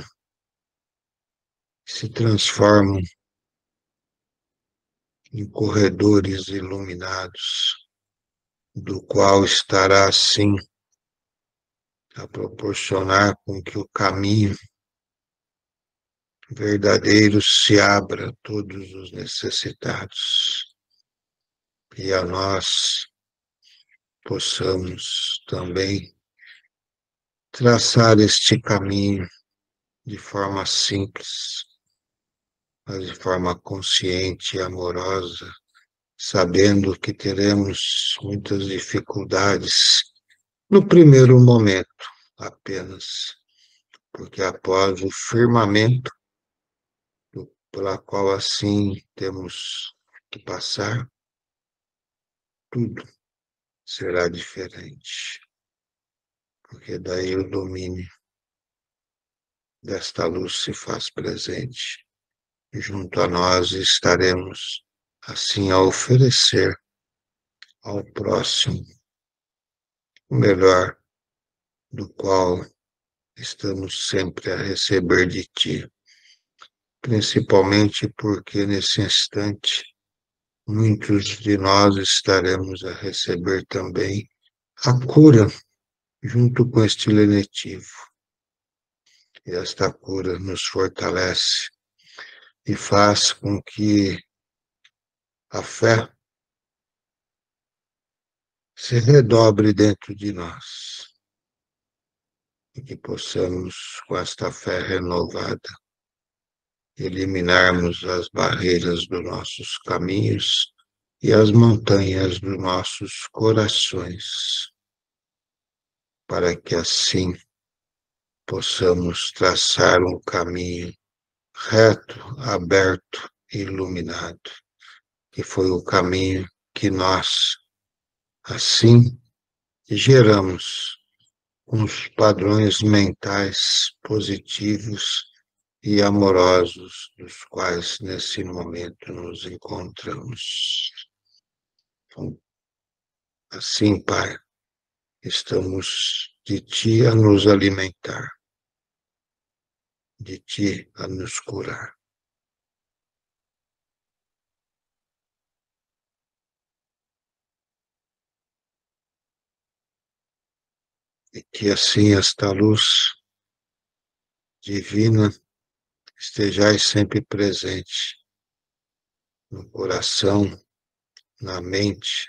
Speaker 3: se transformam em corredores iluminados, do qual estará assim a proporcionar com que o caminho verdadeiro se abra a todos os necessitados e a nós possamos também traçar este caminho de forma simples, mas de forma consciente e amorosa, sabendo que teremos muitas dificuldades no primeiro momento apenas, porque após o firmamento pela qual assim temos que passar, tudo será diferente, porque daí o domínio desta luz se faz presente. Junto a nós estaremos assim a oferecer ao próximo o melhor, do qual estamos sempre a receber de Ti, principalmente porque nesse instante muitos de nós estaremos a receber também a cura junto com este lenitivo. E esta cura nos fortalece e faz com que a fé se redobre dentro de nós e que possamos, com esta fé renovada, eliminarmos as barreiras dos nossos caminhos e as montanhas dos nossos corações, para que assim possamos traçar um caminho reto, aberto e iluminado, que foi o caminho que nós, assim, geramos com os padrões mentais positivos e amorosos dos quais nesse momento nos encontramos. Então, assim, Pai, estamos de Ti a nos alimentar, de Ti a nos curar. E que assim esta luz divina estejais sempre presente no coração, na mente,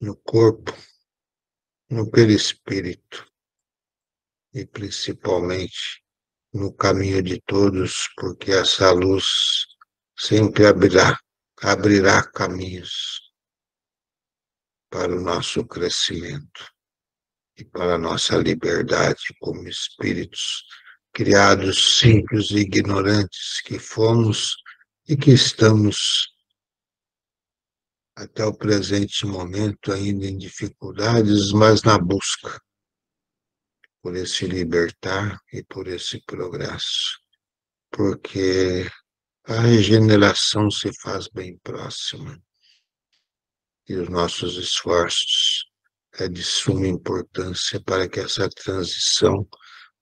Speaker 3: no corpo, no perispírito e principalmente no caminho de todos, porque essa luz sempre abrirá caminhos para o nosso crescimento e para a nossa liberdade como espíritos criados simples e ignorantes que fomos e que estamos até o presente momento ainda em dificuldades, mas na busca por esse libertar e por esse progresso, porque a regeneração se faz bem próxima e os nossos esforços é de suma importância para que essa transição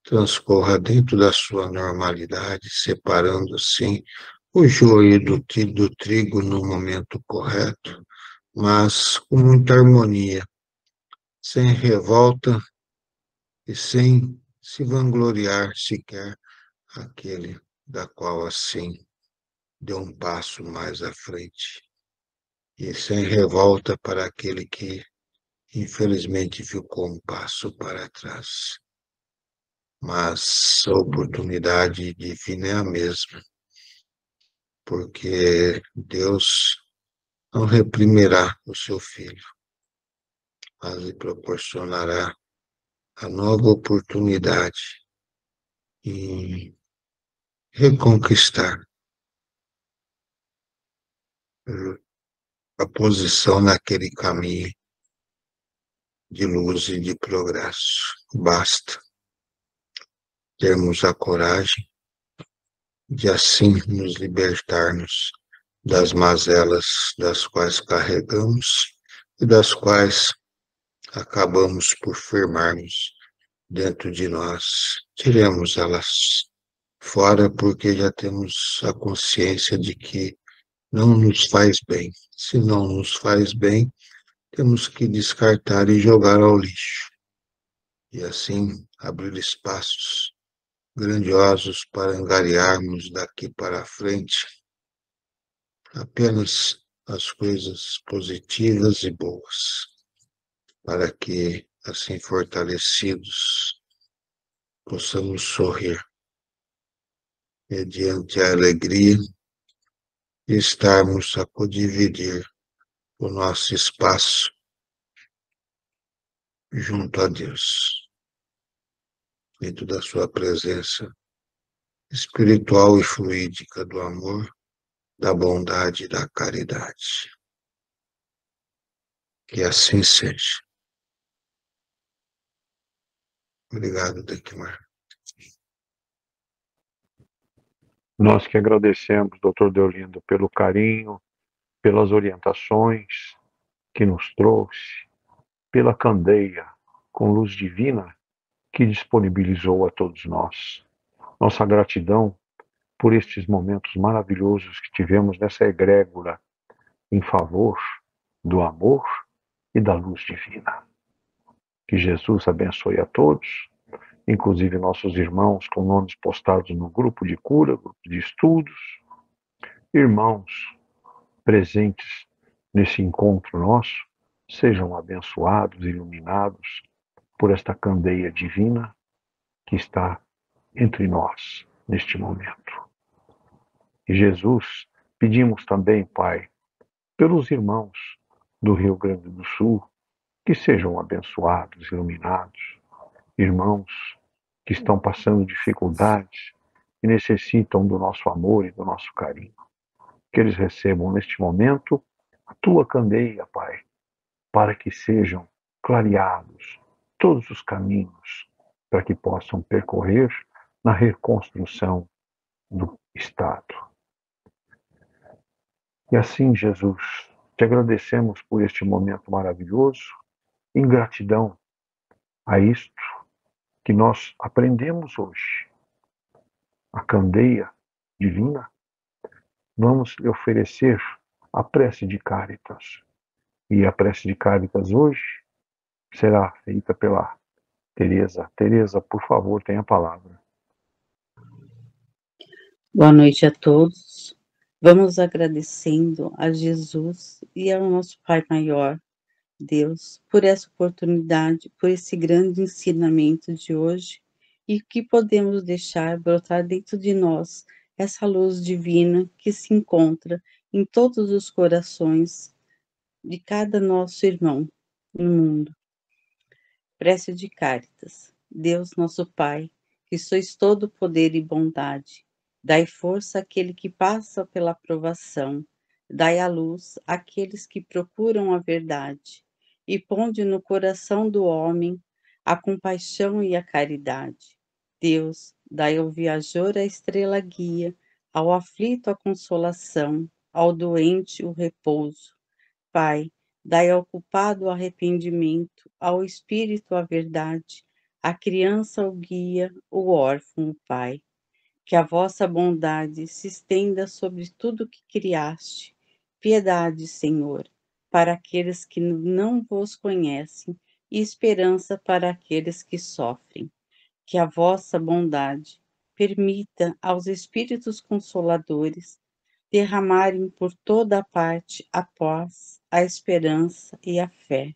Speaker 3: transcorra dentro da sua normalidade, separando assim o joio do trigo no momento correto, mas com muita harmonia, sem revolta e sem se vangloriar sequer aquele da qual assim deu um passo mais à frente, e sem revolta para aquele que infelizmente ficou um passo para trás. Mas a oportunidade divina é a mesma, porque Deus não reprimirá o seu filho, mas lhe proporcionará a nova oportunidade em reconquistar a posição naquele caminho de luz e de progresso. Basta termos a coragem de assim nos libertarmos das mazelas das quais carregamos e das quais acabamos por firmarmos dentro de nós. Tiremos elas fora porque já temos a consciência de que não nos faz bem. Se não nos faz bem, temos que descartar e jogar ao lixo. E assim abrir espaços grandiosos para angariarmos daqui para frente apenas as coisas positivas e boas, para que, assim fortalecidos, possamos sorrir mediante a alegria e estarmos a codividir o nosso espaço junto a Deus, dentro da sua presença espiritual e fluídica do amor, da bondade e da caridade. Que assim seja. Obrigado, Dequimar.
Speaker 1: Nós que agradecemos, doutor Deolindo, pelo carinho, pelas orientações que nos trouxe, pela candeia com luz divina que disponibilizou a todos nós. Nossa gratidão por estes momentos maravilhosos que tivemos nessa egrégora em favor do amor e da luz divina. Que Jesus abençoe a todos, inclusive nossos irmãos com nomes postados no grupo de cura, grupo de estudos, irmãos presentes nesse encontro nosso, sejam abençoados, iluminados por esta candeia divina que está entre nós neste momento. E Jesus, pedimos também, Pai, pelos irmãos do Rio Grande do Sul, que sejam abençoados, iluminados, irmãos que estão passando dificuldades e necessitam do nosso amor e do nosso carinho. Que eles recebam neste momento a tua candeia, Pai, para que sejam clareados todos os caminhos, para que possam percorrer na reconstrução do Estado. E assim, Jesus, te agradecemos por este momento maravilhoso, em gratidão a isto que nós aprendemos hoje, a candeia divina. Vamos lhe oferecer a prece de Cáritas. E a prece de Cáritas hoje será feita pela Teresa. Teresa, por favor, tenha a palavra.
Speaker 4: Boa noite a todos. Vamos agradecendo a Jesus e ao nosso Pai Maior, Deus, por essa oportunidade, por esse grande ensinamento de hoje e que podemos deixar brotar dentro de nós essa luz divina que se encontra em todos os corações de cada nosso irmão no mundo. Prece de Cáritas. Deus, nosso Pai, que sois todo poder e bondade, dai força àquele que passa pela provação, dai a luz àqueles que procuram a verdade, e ponde no coração do homem a compaixão e a caridade. Deus, dai ao viajor a estrela guia, ao aflito a consolação, ao doente o repouso. Pai, dai ao culpado o arrependimento, ao espírito a verdade, à criança o guia, o órfão o pai. Que a vossa bondade se estenda sobre tudo que criaste. Piedade, Senhor, para aqueles que não vos conhecem, e esperança para aqueles que sofrem. Que a vossa bondade permita aos Espíritos Consoladores derramarem por toda a parte a paz, a esperança e a fé.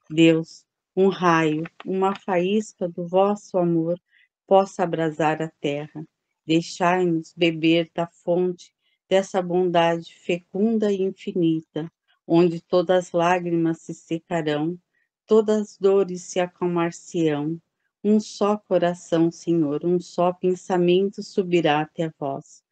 Speaker 4: Deus, um raio, uma faísca do vosso amor possa abrasar a terra. Deixai-nos beber da fonte dessa bondade fecunda e infinita, onde todas as lágrimas se secarão, todas as dores se acalmar-se-ão. Um só coração, Senhor, um só pensamento subirá até vós.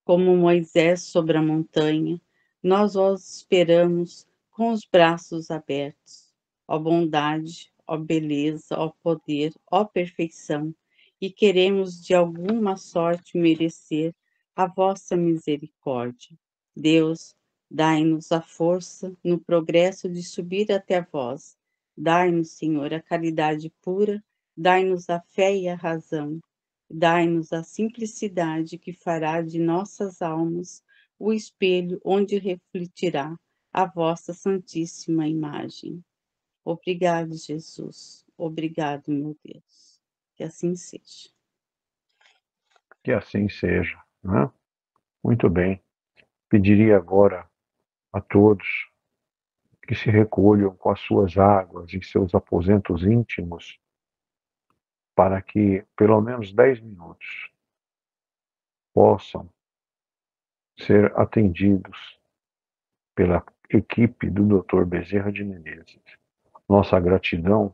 Speaker 4: Como Moisés sobre a montanha, nós vos esperamos com os braços abertos. Ó bondade, ó beleza, ó poder, ó perfeição, e queremos de alguma sorte merecer a vossa misericórdia. Deus, dai-nos a força no progresso de subir até vós. Dai-nos, Senhor, a caridade pura, dai-nos a fé e a razão. Dai-nos a simplicidade que fará de nossas almas o espelho onde refletirá a vossa santíssima imagem. Obrigado, Jesus. Obrigado, meu Deus. Que assim seja.
Speaker 1: Que assim seja, né? Muito bem. Pediria agora a todos que se recolham com as suas águas em seus aposentos íntimos, para que pelo menos 10 minutos possam ser atendidos pela equipe do Dr. Bezerra de Menezes. Nossa gratidão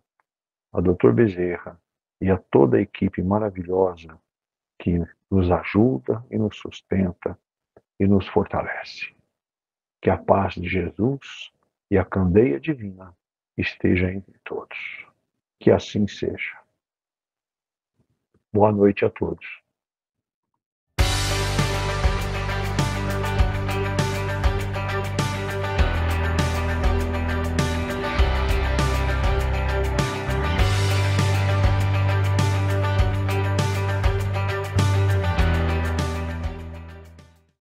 Speaker 1: a Dr. Bezerra e a toda a equipe maravilhosa que nos ajuda e nos sustenta e nos fortalece. Que a paz de Jesus e a candeia divina esteja entre todos. Que assim seja. Boa noite a todos.